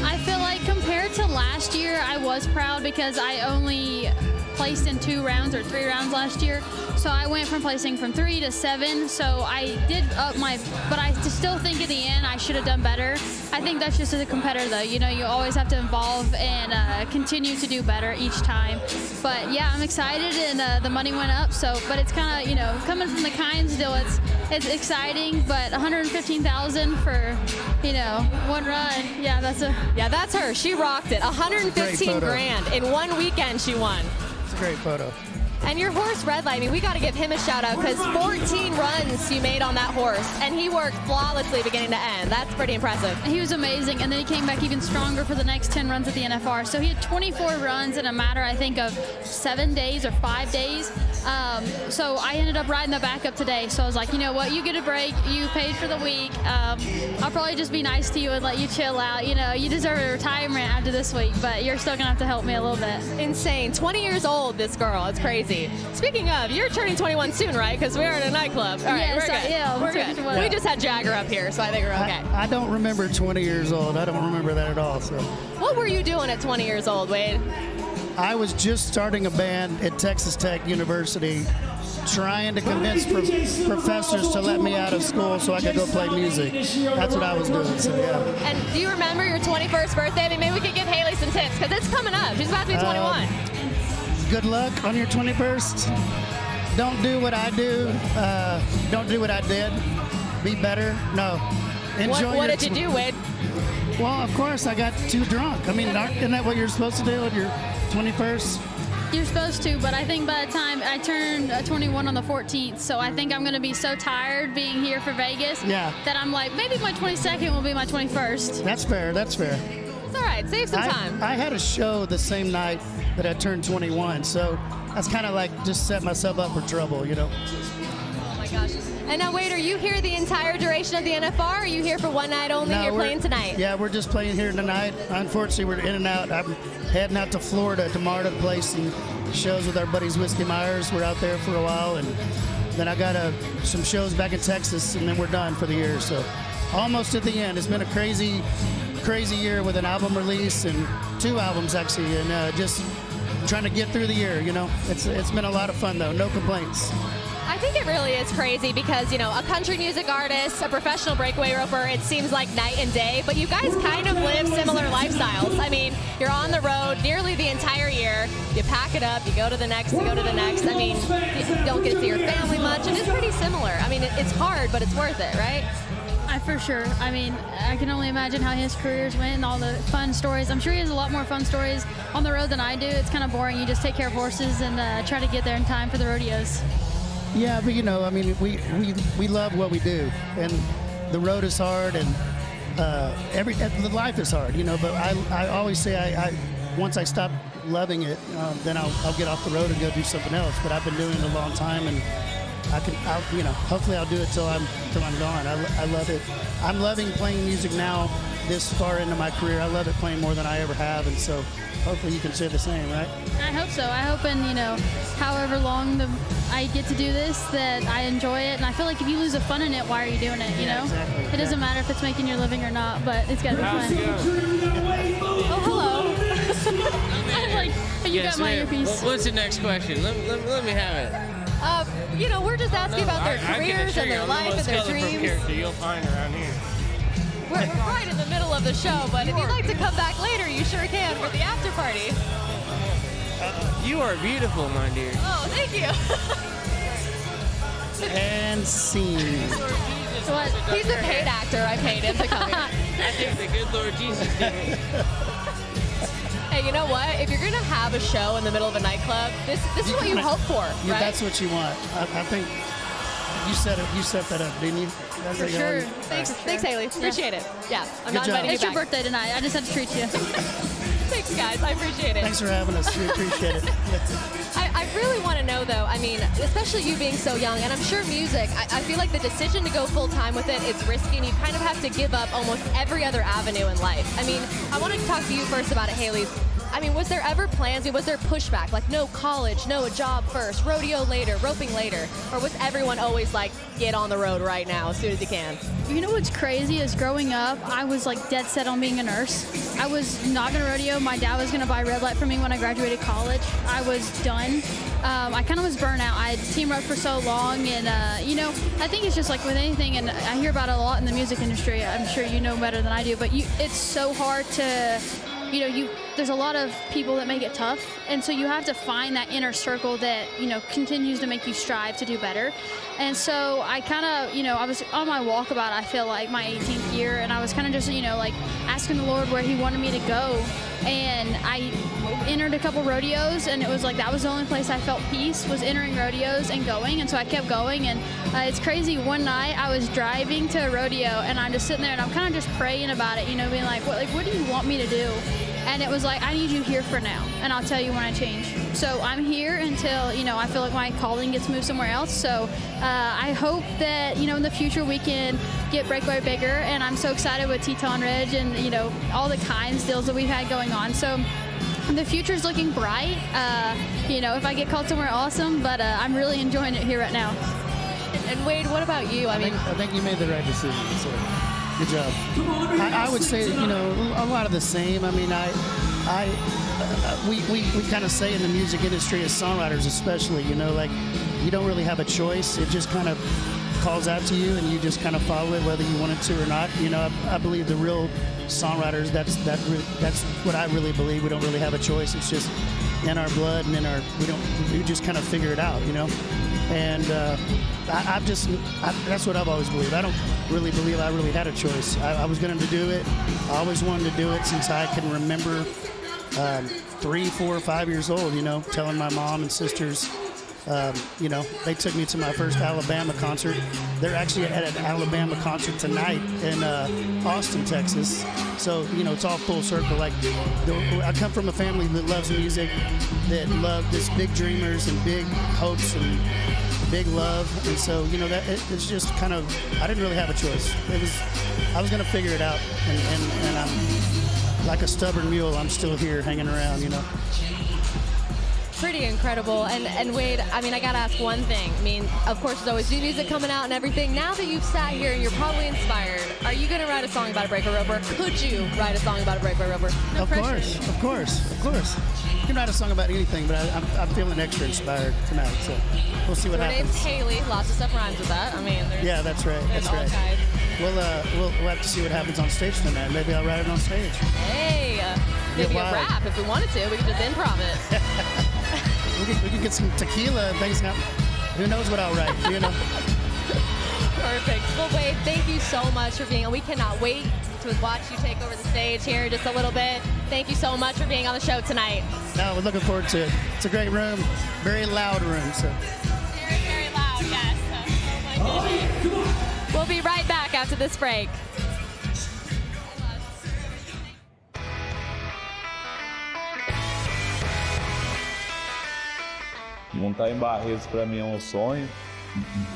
I feel like compared to last year, I was proud because I only placed in 2 rounds or 3 rounds last year. So I went from placing from 3 to 7. So I did up my, but I still think in the end I should have done better. I think that's just as a competitor though. You know, you always have to evolve and continue to do better each time. But yeah, I'm excited, and the money went up. So, but it's kind of, you know, coming from the Kinds deal, it's exciting. But 115,000 for, you know, 1 run. Yeah, that's her. She rocked it. 115 grand in 1 weekend she won. It's a great photo. And your horse, Redlight, I mean, we got to give him a shout out because 14 runs you made on that horse, and he worked flawlessly beginning to end. That's pretty impressive. He was amazing, and then he came back even stronger for the next 10 runs at the NFR. So he had 24 runs in a matter, I think, of 7 days or 5 days. So I ended up riding the backup today. So I was like, you know what, you get a break. You paid for the week. I'll probably just be nice to you and let you chill out. You know, you deserve a retirement after this week, but you're still going to have to help me a little bit. Insane. 20 years old, this girl. It's crazy. Speaking of, you're turning 21 soon, right? Because we're in a nightclub. All right, yes, we're good. Yeah, we're good. We just had Jagger up here, so I think we're okay. I don't remember 20 years old. I don't remember that at all. So. What were you doing at 20 years old, Wade? I was just starting a band at Texas Tech University, trying to convince professors to let me out of school so I could go play music. That's what I was doing, so yeah. And do you remember your 21st birthday? I mean, maybe we could give Haley some tips, because it's coming up. She's about to be 21. Good luck on your 21st. Don't do what I do. Don't do what I did. Be better. No. Enjoy what did you do, Wade? Well, of course, I got too drunk. I mean, isn't that what you're supposed to do on your 21st? You're supposed to, but I think by the time I turned 21 on the 14th, so I think I'm going to be so tired being here for Vegas that I'm like, maybe my 22nd will be my 21st. That's fair. That's fair. It's all right. Save some time. I had a show the same night that I turned 21, so that's kind of like just set myself up for trouble, you know. Oh my gosh. And now, Wade, are you here the entire duration of the NFR, or are you here for one night only? No, you're playing tonight? Yeah, we're just playing here tonight. Unfortunately, we're in and out. I'm heading out to Florida tomorrow to play some shows with our buddies Whiskey Myers. We're out there for a while, and then I got some shows back in Texas, and then we're done for the year. So almost at the end. It's been a crazy year with an album release and 2 albums, actually, and just trying to get through the year, you know. It's been a lot of fun, though. No complaints. I think it really is crazy because, you know, a country music artist, a professional breakaway roper, it seems like night and day, but you guys kind of live similar lifestyles. I mean, you're on the road nearly the entire year. You pack it up, you go to the next, you go to the next. I mean, you don't get to see your family much. It is pretty similar. I mean, it's hard, but it's worth it, right? For sure. I mean, I can only imagine how his careers went and all the fun stories. I'm sure he has a lot more fun stories on the road than I do. It's kind of boring. You just take care of horses and try to get there in time for the rodeos. Yeah, but you know, I mean, we love what we do, and the road is hard, and the life is hard, you know. But I always say once I stop loving it, then I'll get off the road and go do something else. But I've been doing it a long time, and you know, hopefully I'll do it till I'm gone. I love it. I'm loving playing music now, this far into my career. I love it playing more than I ever have, and so hopefully you can say the same, right? I hope so. I hope in, you know, however long I get to do this, that I enjoy it. And I feel like if you lose the fun in it, why are you doing it, you know? Exactly. It doesn't matter if it's making your living or not, but it's got to be fun. Oh, hello. I was like, you got my earpiece. What's the next question? Let me have it. You know, we're just asking about their careers and their life and their dreams. Character you'll find around here. We're right in the middle of the show, but if you'd like to come back later, you sure can for the after party. You are beautiful, my dear. Oh, thank you. And scene. What? He's a paid actor. I paid him to come here. I think the good Lord Jesus did it. Hey, you know what? If you're going to have a show in the middle of a nightclub, this is what you hope for, right? Yeah, that's what you want. I think you set that up, didn't you? That's for sure. Thanks, Haley. Appreciate it. Yeah, I'm not inviting you back. It's your birthday tonight. I just had to treat you. Thanks, guys. I appreciate it. Thanks for having us. We appreciate it. I really want to know, though, I mean, especially you being so young, and I'm sure music, I feel like the decision to go full-time with it is risky, and you kind of have to give up almost every other avenue in life. I mean, I wanted to talk to you first about it, Haley. I mean, was there ever plans? Was there pushback? Like, no college, no, a job first, rodeo later, roping later? Or was everyone always like, get on the road right now as soon as you can? You know what's crazy is growing up, I was like dead set on being a nurse. I was not going to rodeo. My dad was going to buy red light for me when I graduated college. I was done. I kind of was burnt out. I had team rep for so long, and, you know, I think it's just like with anything, and I hear about it a lot in the music industry. I'm sure you know better than I do, but it's so hard to, you know, there's a lot of people that make it tough, and so you have to find that inner circle that, you know, continues to make you strive to do better. And so I kind of, you know, I was on my walkabout, I feel like, my 18th year, and I was kind of just, you know, like asking the Lord where he wanted me to go. And I entered a couple rodeos, and it was like that was the only place I felt peace, was entering rodeos and going. And so I kept going, and it's crazy. One night I was driving to a rodeo, and I'm just sitting there, and I'm kind of just praying about it, you know, being like, what do you want me to do? And it was like, I need you here for now, and I'll tell you when I change. So I'm here until, you know, I feel like my calling gets moved somewhere else. So I hope that, you know, in the future we can get Breakaway bigger, and I'm so excited with Teton Ridge and, you know, all the kinds deals that we've had going on. So the future's looking bright. You know, if I get called somewhere, awesome, but I'm really enjoying it here right now. And Wade, what about you? I think you made the right decision. So good job. I would say, you know, a lot of the same. I mean, we kind of say in the music industry as songwriters especially, you know, like you don't really have a choice. It just kind of calls out to you, and you just kind of follow it whether you wanted to or not. You know, I believe the real songwriters, that's what I really believe. We don't really have a choice. It's just in our blood and we just kind of figure it out, you know. And that's what I've always believed. I don't really believe I really had a choice. I was going to do it. I always wanted to do it since I can remember 3, 4, 5 years old, you know, telling my mom and sisters, you know, they took me to my first Alabama concert. They're actually at an Alabama concert tonight in Austin, Texas. So, you know, it's all full circle. Like, I come from a family that loves music, that love this big dreamers and big hopes and big love. And so, you know, it's just kind of, I didn't really have a choice. I was going to figure it out. And I'm like a stubborn mule. I'm still here hanging around, you know. Pretty incredible. And Wade, I mean, I got to ask one thing. I mean, of course, there's always new music coming out and everything. Now that you've sat here and you're probably inspired, are you going to write a song about a breaker roper? Could you write a song about a breaker roper? No of course. You can write a song about anything, but I'm feeling extra inspired tonight, so we'll see what happens. Your name's Haley. Lots of stuff rhymes with that. I mean, yeah, that's right. That's right. We'll have to see what happens on stage tonight. Maybe I'll write it on stage. Hey, maybe a rap if we wanted to. We could just improv it. We could get some tequila and things. Who knows what I'll write, you know? Perfect. Well, Wade, thank you so much for being on. We cannot wait to watch you take over the stage here in just a little bit. Thank you so much for being on the show tonight. No, we're looking forward to it. It's a great room, very loud room. So. Very, very loud, yes. Oh, my goodness. We'll be right back after this break. Montar em Barretos para mim é sonho,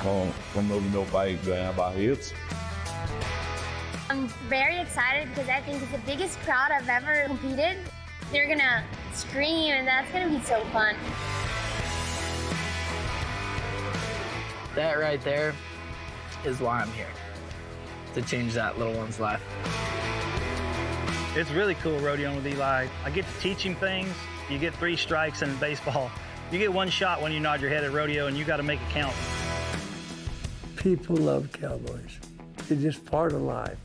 como eu vi meu pai ganhar Barretos. I'm very excited because I think it's the biggest crowd I've ever competed. They're gonna scream, and that's gonna be so fun. That right there is why I'm here, to change that little one's life. It's really cool rodeoing with Eli. I get to teach him things. You get 3 strikes in baseball. You get 1 shot when you nod your head at rodeo, and you got to make it count. People love cowboys. It's just part of life.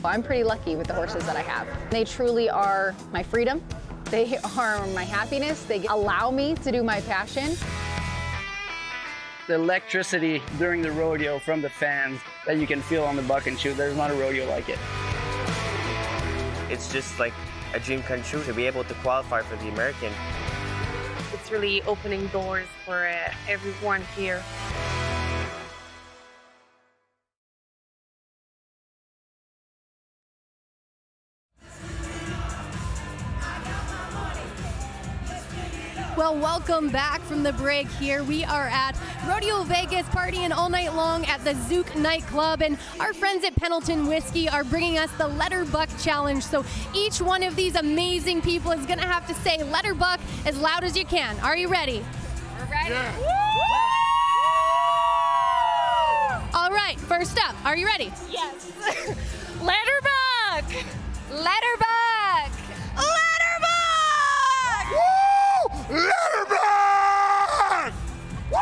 I'm pretty lucky with the horses that I have. They truly are my freedom. They are my happiness. They allow me to do my passion. The electricity during the rodeo from the fans that you can feel on the buck and shoot, there's not a rodeo like it. It's just like a dream come true to be able to qualify for the American. It's really opening doors for everyone here. Well, welcome back from the break here. We are at Rodeo Vegas partying all night long at the Zouk nightclub, and our friends at Pendleton Whiskey are bringing us the Letterbuck Challenge. So each one of these amazing people is going to have to say Letterbuck as loud as you can. Are you ready? We're ready. Yeah. All right, first up, are you ready? Yes. Letterbuck. Letterbuck. Letterbuck. Woo! Letterbuck! Woo!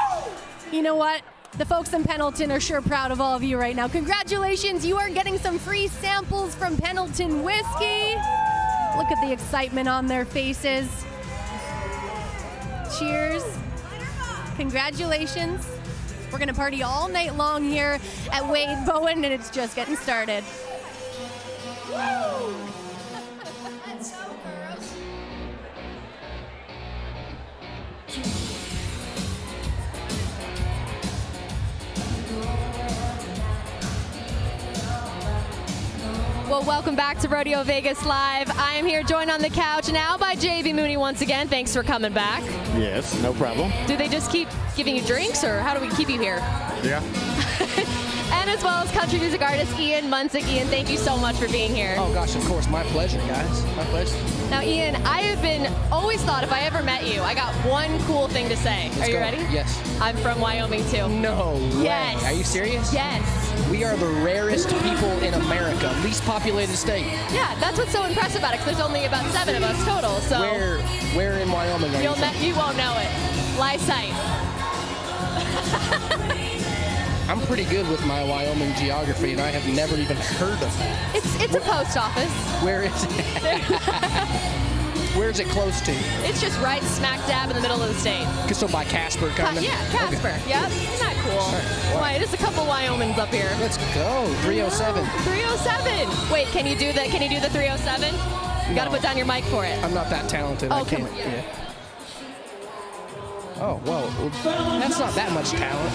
You know what? The folks in Pendleton are sure proud of all of you right now. Congratulations, you are getting some free samples from Pendleton Whiskey. Look at the excitement on their faces. Cheers. Congratulations. We're gonna party all night long here at Wade Bowen, and it's just getting started. Woo! Let's go, girls. Well, welcome back to Rodeo Vegas Live. I am here joined on the couch now by JB Mooney once again. Thanks for coming back. Yes, no problem. Do they just keep giving you drinks, or how do we keep you here? Yeah. And as well as country music artist Ian Munsick. Ian, thank you so much for being here. Oh gosh, of course, my pleasure, guys. My pleasure. Now, Ian, I have always thought if I ever met you, I got one cool thing to say. Let's Are you go. ready? Yes. I'm from Wyoming too. No way. Yes. Are you serious? Yes. We are the rarest people in America, least populated state. Yeah, that's what's so impressive about it, because there's only about 7 of us total. So Where in Wyoming are you from? You won't know it. Lysite. I'm pretty good with my Wyoming geography, and I have never even heard of that. It's a post office. Where is it? Where's it close to? It's just right smack dab in the middle of the state. So by Casper, kind of? Yeah, Casper. Okay. Yep. Isn't that cool? Right. Why, there's a couple Wyomings up here. Let's go. 307. 307. Wait, can you do the 307? You got to put down your mic for it. I'm not that talented. Oh, I can't. come on. Yeah. Oh, well, that's not that much talent.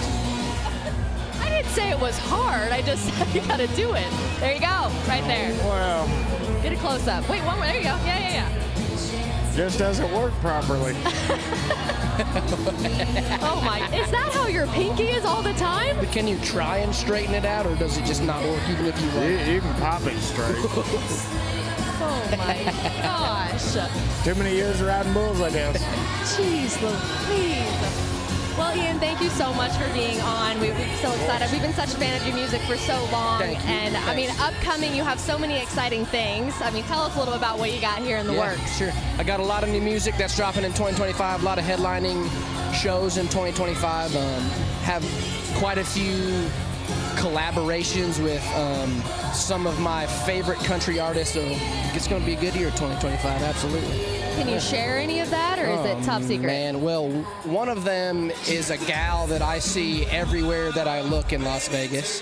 I didn't say it was hard. I just said you got to do it. There you go. Right there. Well, Get a close up. Wait, one more. There you go. Yeah. just doesn't work properly. Oh my, is that how your pinky is all the time? But can you try and straighten it out, or does it just not work even if you want? You can pop it straight. Oh my gosh. Too many years of riding bulls, I guess. Jeez Louise. Well, Ian, thank you so much for being on. We're so excited. We've been such a fan of your music for so long. Thank you. And I mean, upcoming, you have so many exciting things. I mean, tell us a little about what you got here in the works. Sure. I got a lot of new music that's dropping in 2025, a lot of headlining shows in 2025. Have quite a few collaborations with some of my favorite country artists, so it's going to be a good year 2025, absolutely. Can you share any of that, or is it top secret? Man, well, one of them is a gal that I see everywhere that I look in Las Vegas,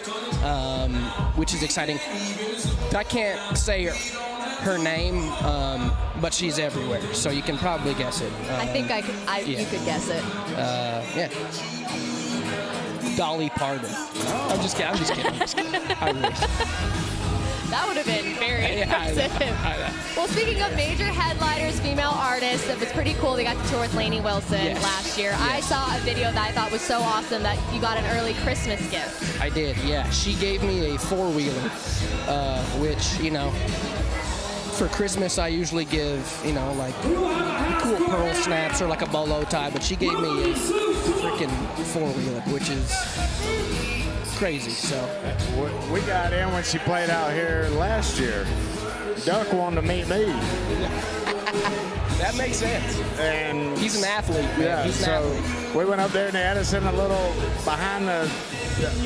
which is exciting. I can't say her name, but she's everywhere, so you can probably guess it. I think you could guess it. Yeah. Dolly Parton. I'm just kidding. I wish. That would have been very impressive. Well, speaking of major headliners, female artists, it was pretty cool. They got to tour with Lainey Wilson last year. I saw a video that I thought was so awesome that you got an early Christmas gift. I did, yeah. She gave me a four-wheeler, which, for Christmas I usually give, like cool pearl snaps or like a bolo tie, but she gave me a freaking four-wheeler, which is crazy. So we got in when she played out here last year. Duck wanted to meet me. That makes sense. And he's an athlete, man. Yeah, he's an athlete. We went up there and they had us in a little behind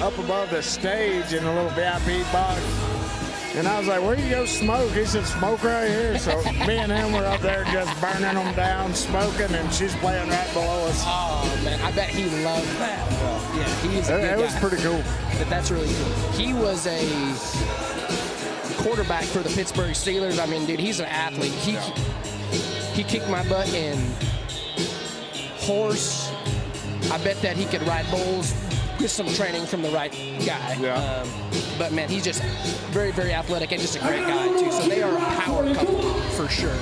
up above the stage in a little VIP box. And I was like, where you go smoke? He said, smoke right here. So me and him were up there just burning them down, smoking, and she's playing right below us. Oh, man, I bet he loved that. Yeah, he's a good guy. It was pretty cool. That's really cool. He was a quarterback for the Pittsburgh Steelers. I mean, dude, he's an athlete. He kicked my butt in horse. I bet that he could ride bulls with some training from the right guy. Yeah. But man, he's just very, very athletic and just a great guy too. So they are a power couple for sure.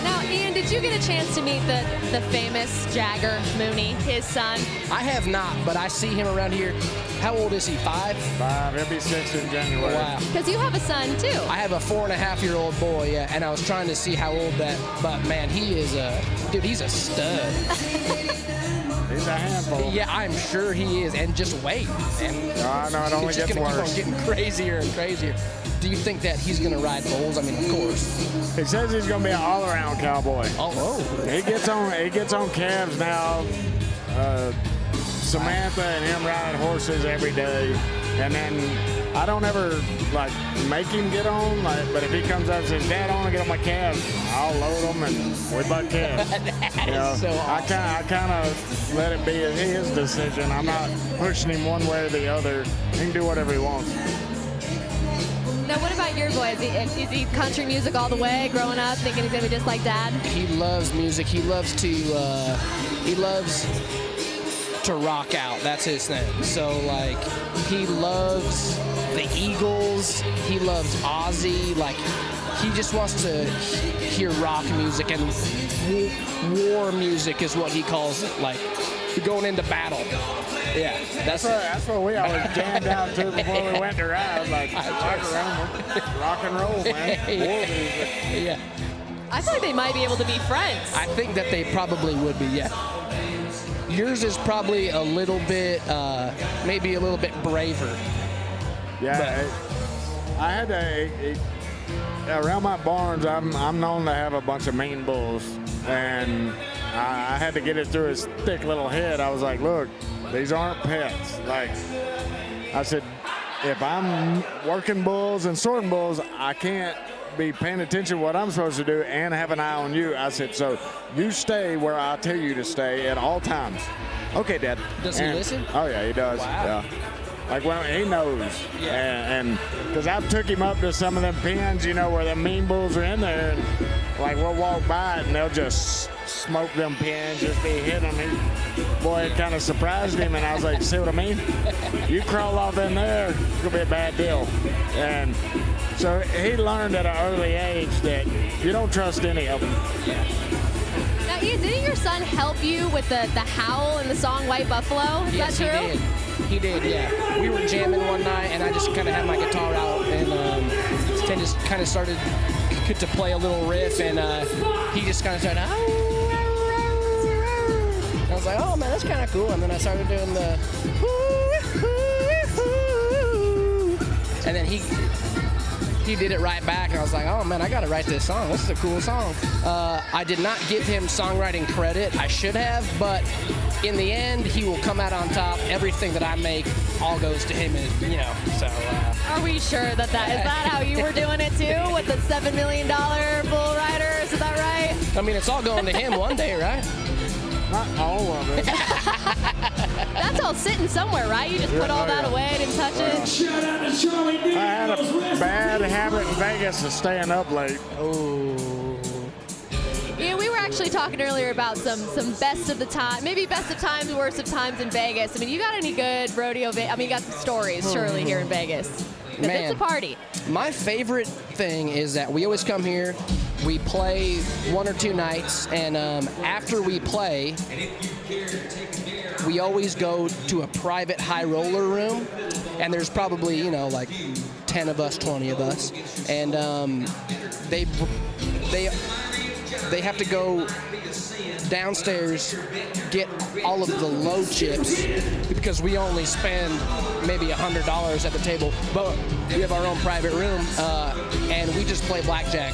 Now, Ian, did you get a chance to meet the famous Jagger Mauney, his son? I have not, but I see him around here. How old is he, 5? 5, he'll be 6 in January. Wow. Because you have a son, too. I have a 4.5-year-old boy, yeah, and I was trying to see how old that, but man, he is dude, he's a stud. He's a handful. Yeah, I'm sure he is, and just wait. And I know, it only gets gonna worse. keep on getting crazier and crazier. Do you think that he's going to ride bulls? I mean, of course. He says he's going to be an all-around cowboy. Oh. He gets on calves now. Samantha and him ride horses every day, and then I don't ever like make him get on. But if he comes up and says, "Dad, I want to get on my calves," I'll load them and we butt calves. That is so awesome. I kind of let it be his decision. I'm not pushing him one way or the other. He can do whatever he wants. Now, what about your boy? Is he country music all the way, growing up, thinking he's going to be just like Dad? He loves music. He loves to rock out. That's his thing. So, like, he loves the Eagles. He loves Ozzy. Like, he just wants to hear rock music, and war music is what he calls it. Like, going into battle. Yeah, that's what we always jammed out to before we went to ride. Like, rock and roll, man. War music. Yeah. I feel like they might be able to be friends. I think that they probably would be, yeah. Yours is probably a little bit, maybe a little bit braver. Yeah, I had to, around my barns, I'm known to have a bunch of mean bulls. And I had to get it through his thick little head. I was like, look, these aren't pets. Like, I said, if I'm working bulls and sorting bulls, I can't be paying attention to what I'm supposed to do and have an eye on you. I said, so you stay where I tell you to stay at all times. Okay, Dad. Does he listen? Oh, yeah, he does. Wow. Yeah. Like, when he knows. Yeah. And because I've took him up to some of them pens, where the mean bulls are in there. And, like, we'll walk by it and they'll just smoke them pens, just be hitting them. Boy, it kind of surprised him. And I was like, see what I mean? You crawl off in there, it's going to be a bad deal. And so he learned at an early age that you don't trust any of them. Now, Ian, didn't your son help you with the howl in the song White Buffalo? Is Yes, that true? He did, yeah. We were jamming one night, and I just kind of had my guitar out, and just kind of started to play a little riff, and he just kind of started, I was like, oh, man, that's kind of cool. And then I started doing the, and then he did it right back, and I was like, oh, man, I got to write this song. This is a cool song. I did not give him songwriting credit. I should have, but in the end, he will come out on top. Everything that I make all goes to him, so. Are we sure that is that how you were doing it, too, with the $7 million bull riders? Is that right? I mean, it's all going to him one day, right? Not all of it. That's all sitting somewhere, right? You just put all that away, didn't touch it. I had a bad habit in Vegas of staying up late. Oh. Yeah, we were actually talking earlier about some best of the time, maybe best of times, worst of times in Vegas. I mean, you got any good rodeo? I mean, you got some stories, surely, here in Vegas. Because it's a party. My favorite thing is that we always come here, we play 1 or 2 nights, and after we play, we always go to a private high roller room, and there's probably, like 10 of us, 20 of us, and they have to go downstairs, get all of the low chips, because we only spend maybe $100 at the table, but we have our own private room, and we just play blackjack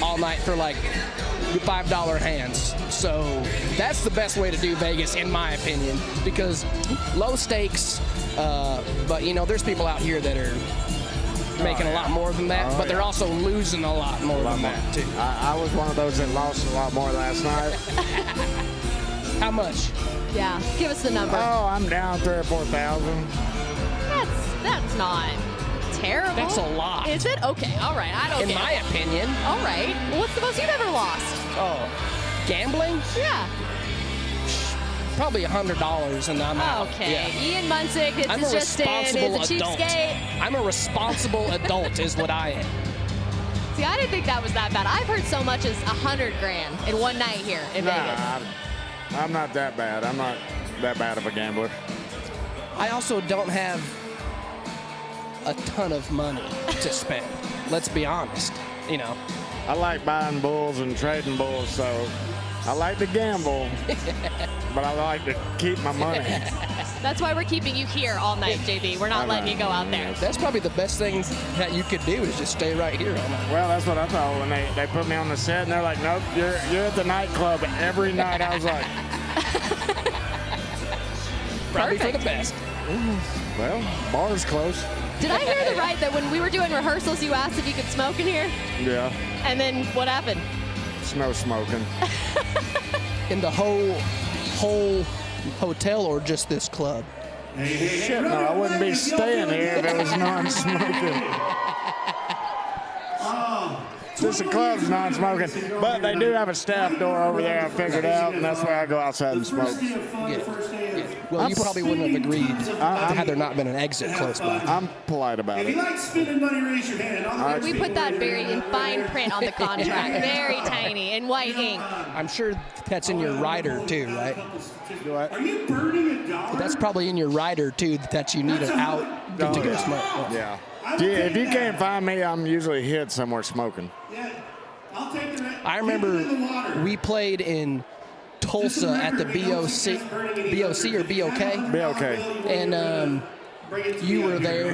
all night for like $5 hands. So that's the best way to do Vegas, in my opinion, because low stakes, but there's people out here that are making a lot more than that, but they're also losing a lot more than that, too. I was one of those that lost a lot more last night. How much? Yeah, give us the number. Oh, I'm down 3,000 or 4,000. That's not terrible. That's a lot. Is it? Okay, all right. I don't In my opinion. All right. Well, what's the most you've ever lost? Oh, gambling? Yeah. Probably $100, and I'm out. Okay. Yeah. Ian Munsick, this is just in. Is a cheapskate. I'm a responsible adult, is what I am. See, I didn't think that was that bad. I've heard so much as $100,000 in one night here in Vegas. I'm not that bad. I'm not that bad of a gambler. I also don't have a ton of money to spend. Let's be honest, you know. I like buying bulls and trading bulls, so I like to gamble, but I like to keep my money. That's why we're keeping you here all night, JB. We're not letting you go out there. That's probably the best thing that you could do is just stay right here all night. Well, that's what I thought when they put me on the set, and they're like, nope, you're at the nightclub every night. I was like, probably for the best. Well, bar's close. Did I hear the right that when we were doing rehearsals, you asked if you could smoke in here? Yeah. And then what happened? It's no smoking. In the whole hotel or just this club? Shit, no, I wouldn't be staying here if it was non-smoking. This club's non-smoking, but they do have a staff door over there. I figured out, and that's where I go outside and smoke. Yeah. Well, you probably wouldn't have agreed had there not been an exit close by. I'm polite about it. If you like spending money, raise your hand. We put that very in fine print on the contract, very tiny in white ink. I'm sure that's in your rider too, right? Are you burning a dollar? That's probably in your rider too, that you need an out to go smoke. Yeah. If you can't find me, I'm usually hid somewhere smoking. I remember we played in Tulsa at the BOC or BOK? BOK. And you were there,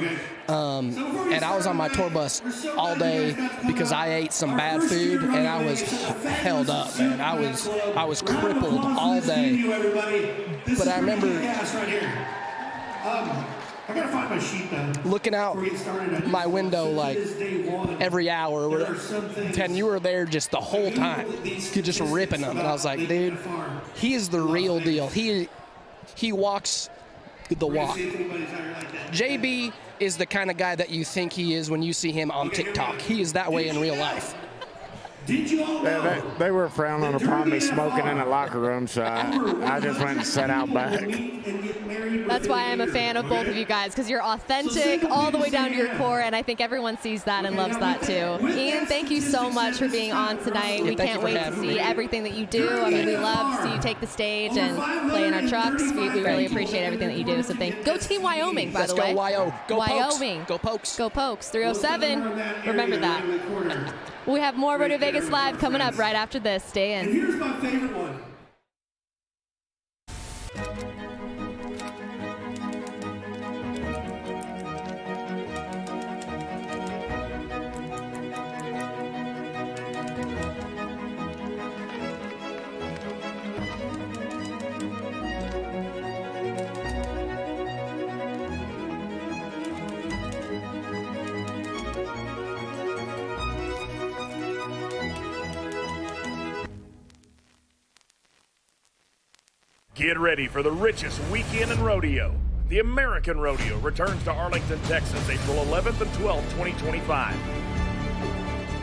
and I was on my tour bus all day because I ate some bad food, and I was held up, man. I was crippled all day. But I remember I gotta find my sheet though. Looking out my window like every hour. Ted, you were there just the whole time. You're just ripping them. And I was like, dude, he is the real deal. He walks the walk. JB is the kind of guy that you think he is when you see him on TikTok. He is that way in real life. Did you all know? They were frowning upon me smoking in the locker room, so I just went and sat out back. That's why I'm a fan of both of you guys, because you're authentic all the way down to your core, and I think everyone sees that and loves that too. Ian, thank you so much for being on tonight. We can't wait to see everything that you do. I mean, we love to see you take the stage and play in our trucks. We really appreciate everything that you do. So go Team Wyoming, by the way. Let's go Go Wyoming. Go Pokes. Go Pokes. 307. Remember that. We have more Rodeo Vegas Live coming up right after this. Stay in. And here's my favorite one. Get ready for the richest weekend in rodeo. The American Rodeo returns to Arlington, Texas, April 11th and 12th, 2025.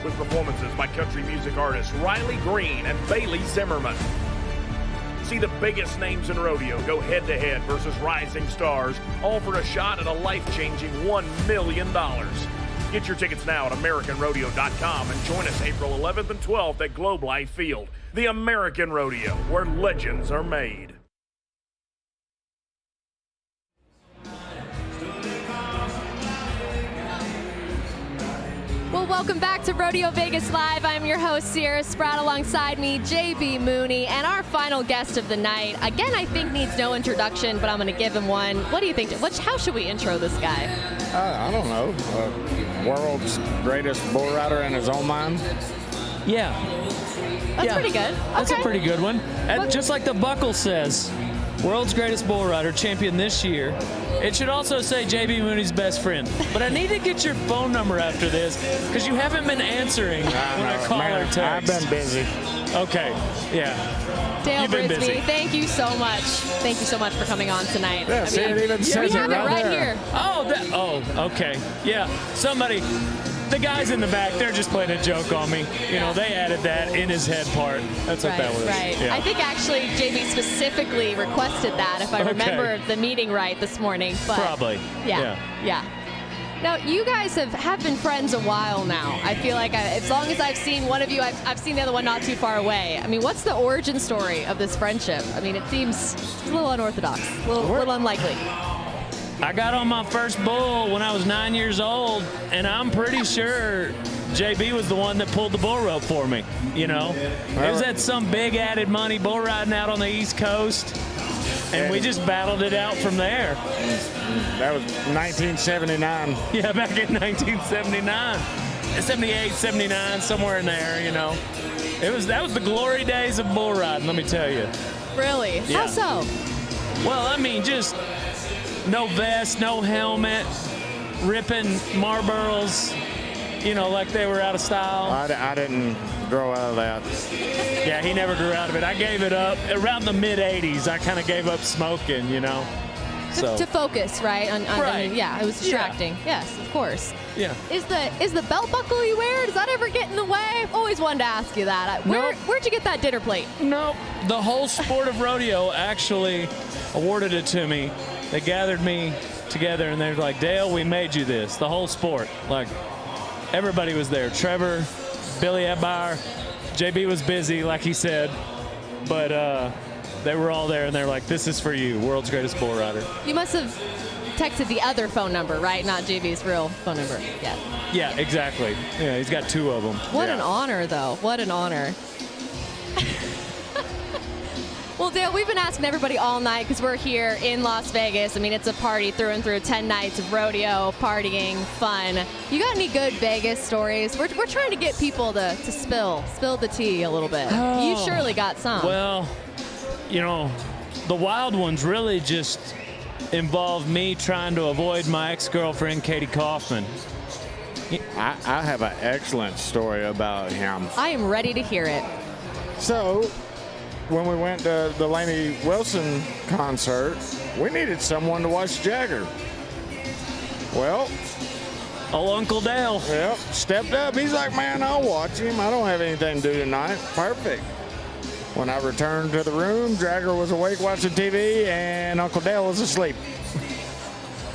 With performances by country music artists Riley Green and Bailey Zimmerman. See the biggest names in rodeo go head-to-head versus rising stars, all for a shot at a life-changing $1 million. Get your tickets now at AmericanRodeo.com and join us April 11th and 12th at Globe Life Field. The American Rodeo, where legends are made. Well, welcome back to Rodeo Vegas Live. I'm your host, Sierra Spratt, alongside me, JB Mooney, and our final guest of the night. Again, I think needs no introduction, but I'm going to give him one. What do you think? How should we intro this guy? I don't know. World's greatest bull rider in his own mind. Yeah. That's pretty good. That's okay. a pretty good one. And just like the buckle says, world's greatest bull rider, champion this year. It should also say JB Mooney's best friend. But I need to get your phone number after this because you haven't been answering when I call or text. I've been busy. Okay, yeah. Dale Brisbee, busy. Thank you so much. Thank you so much for coming on tonight. Yeah, see, it even says we have it right here. Oh, okay. Yeah, somebody, the guys in the back, they're just playing a joke on me. You know, they added that in his head part. That's what that was. Right. Yeah. I think actually JB specifically requested that, if I remember the meeting right this morning. But probably. Yeah. Now, you guys have been friends a while now. I feel like as long as I've seen one of you, I've seen the other one not too far away. I mean, what's the origin story of this friendship? I mean, it seems a little unorthodox, a little unlikely. I got on my first bull when I was 9 years old, and I'm pretty sure JB was the one that pulled the bull rope for me, you know? It was at some big added money bull riding out on the East Coast, and we just battled it out from there. That was 1979. Yeah, back in 1979. 78, 79, somewhere in there, you know. That was the glory days of bull riding, let me tell you. Really? Yeah. How so? Well, I mean, just no vest, no helmet, ripping Marlboros, you know, like they were out of style. I didn't grow out of that. Yeah, he never grew out of it. I gave it up around the mid-'80s. I kind of gave up smoking, you know. So. To focus, right? Right. I mean, yeah, it was distracting. Yeah. Yes, of course. Yeah. Is the belt buckle you wear, does that ever get in the way? I've always wanted to ask you that. Where'd you get that dinner plate? Nope. The whole sport of rodeo actually awarded it to me. They gathered me together and they're like, Dale, we made you this. The whole sport. Like, everybody was there. Trevor, Billy Edbauer, JB was busy, like he said, but they were all there and they're like, this is for you, world's greatest bull rider. You must have texted the other phone number, right? Not JB's real phone number. Yeah. Yeah, exactly. Yeah, he's got 2 of them. What an honor, though. What an honor. Well, Dale, we've been asking everybody all night because we're here in Las Vegas. I mean, it's a party through and through, 10 nights of rodeo, partying, fun. You got any good Vegas stories? We're trying to get people to spill the tea a little bit. Oh. You surely got some. Well, you know, the wild ones really just involved me trying to avoid my ex-girlfriend, Kadee Coffman. I have an excellent story about him. I am ready to hear it. So, when we went to the Lainey Wilson concert, we needed someone to watch Jagger. Well, old Uncle Dale. Yep, stepped up. He's like, man, I'll watch him. I don't have anything to do tonight. Perfect. When I returned to the room, Jagger was awake watching TV, and Uncle Dale was asleep.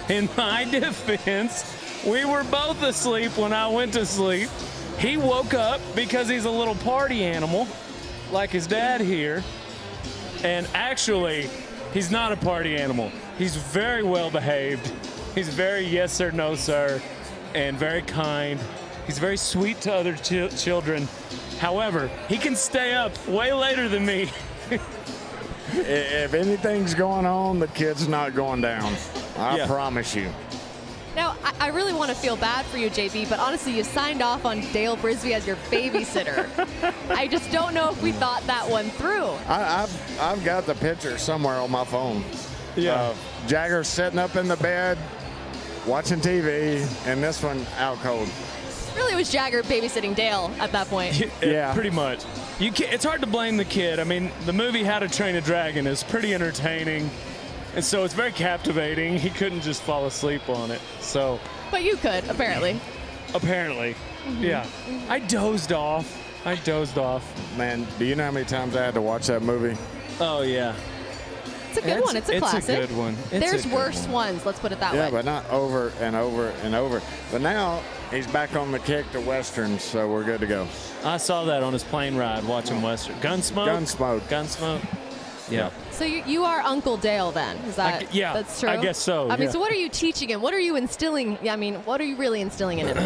In my defense, we were both asleep when I went to sleep. He woke up because he's a little party animal, like his dad here. And actually, he's not a party animal. He's very well behaved. He's very yes sir, no sir, and very kind. He's very sweet to other children. However, he can stay up way later than me. If anything's going on, the kid's not going down. I promise you. Now, I really want to feel bad for you, JB, but honestly, you signed off on Dale Brisbee as your babysitter. I just don't know if we thought that one through. I've got the picture somewhere on my phone. Yeah. Jagger sitting up in the bed, watching TV, and this one out cold. Really, it was Jagger babysitting Dale at that point. Yeah, pretty much. It's hard to blame the kid. I mean, the movie How to Train a Dragon is pretty entertaining, and so it's very captivating. He couldn't just fall asleep on it. So. But you could, apparently. Apparently, yeah. I dozed off. Man, do you know how many times I had to watch that movie? Oh yeah. It's a good one. It's a classic. It's a good one. There's worse ones. Let's put it that way. Yeah, but not over and over and over. But now he's back on the kick to Westerns, so we're good to go. I saw that on his plane ride, watching Western. Gunsmoke. Yeah. So you are Uncle Dale then? Is that? That's true. I guess so. I mean, yeah. so what are you teaching him? What are you instilling? I mean, what are you really instilling in him?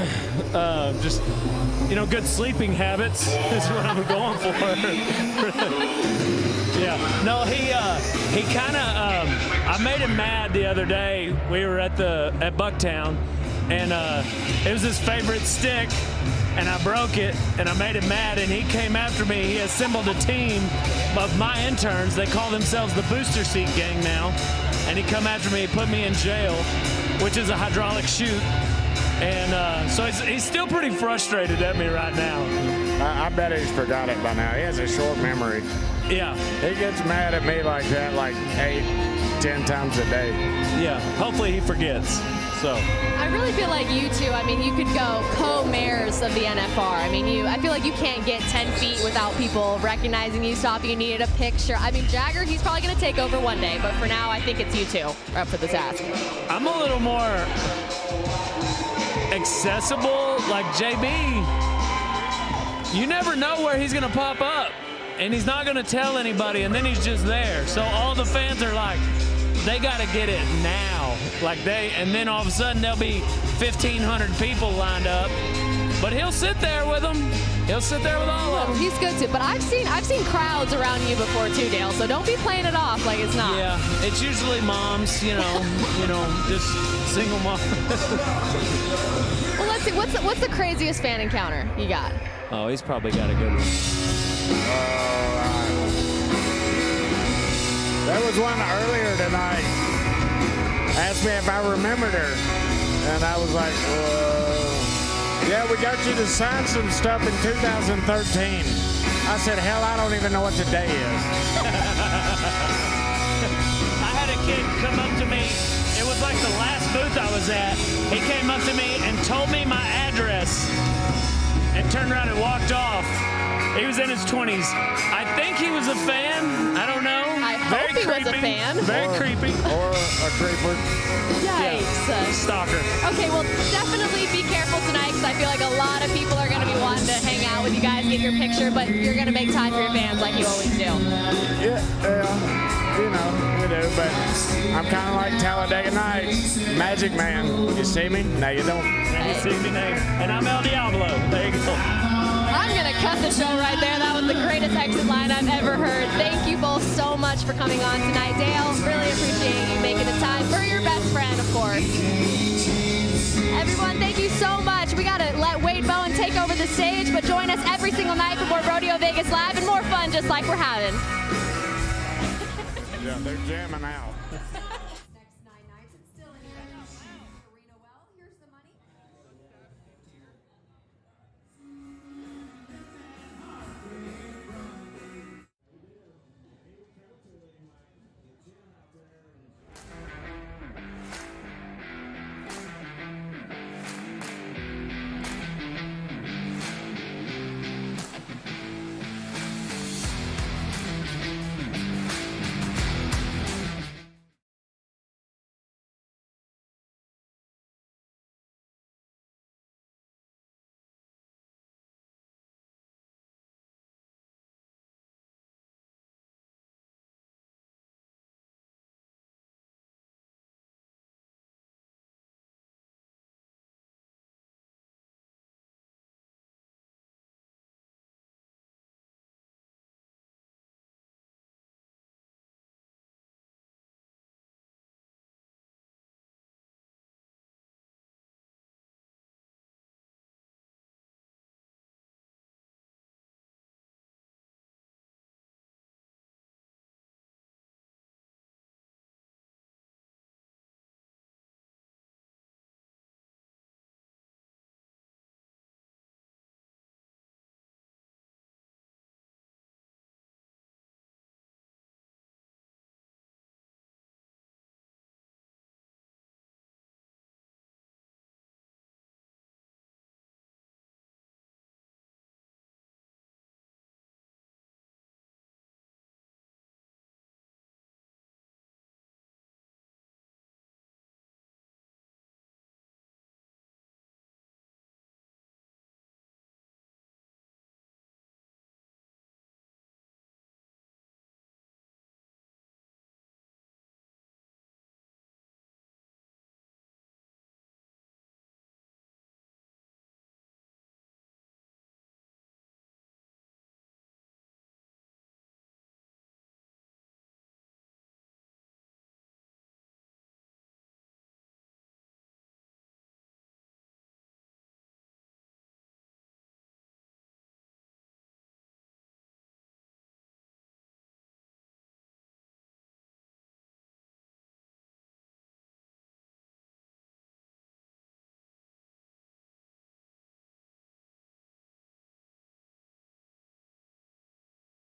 Just, good sleeping habits is what I'm going for. Yeah. No, he kind of. I made him mad the other day. We were at Bucktown, and it was his favorite stick, and I broke it, and I made him mad, and he came after me. He assembled a team of my interns. They call themselves the Booster Seat Gang now, and he come after me, put me in jail, which is a hydraulic chute, and so he's still pretty frustrated at me right now. I bet he's forgot it by now. He has a short memory. Yeah. He gets mad at me like that like 8-10 times a day. Yeah, hopefully he forgets. So. I really feel like you two, I mean, you could go co-mayors of the NFR. I mean, I feel like you can't get 10 feet without people recognizing you, stopping you, needed a picture. I mean, Jagger, he's probably going to take over one day, but for now, I think it's you two up for the task. I'm a little more accessible, like JB, you never know where he's going to pop up. And he's not going to tell anybody, and then he's just there. So all the fans are like, they got to get it now. And then all of a sudden there'll be 1,500 people lined up. But he'll sit there with them. He'll sit there with all of them. He's good too. But I've seen crowds around you before too, Dale. So don't be playing it off like it's not. Yeah, it's usually moms, just single moms. Well, let's see. What's the craziest fan encounter you got? Oh, he's probably got a good one. There was one earlier tonight. Asked me if I remembered her. And I was like, yeah, we got you to sign some stuff in 2013. I said, hell, I don't even know what today is. I had a kid come up to me. It was like the last booth I was at. He came up to me and told me my address and turned around and walked off. He was in his 20s. I think he was a fan. I don't know. I hope he was a fan. Very creepy. Or a creeper. Yikes. Yeah. Stalker. Okay, well, definitely be careful tonight because I feel like a lot of people are going to be wanting to hang out with you guys, get your picture, but you're going to make time for your fans like you always do. Yeah, we do, but I'm kind of like Talladega Nights, Magic Man. You see me? No, you don't. You see me now. And I'm El Diablo. There you go. I'm going to cut the show right there. That was the greatest exit line I've ever heard. Thank you both so much for coming on tonight. Dale, really appreciate you making the time for your best friend, of course. Everyone, thank you so much. We got to let Wade Bowen take over the stage, but join us every single night for more Rodeo Vegas Live and more fun just like we're having. Yeah, they're jamming out.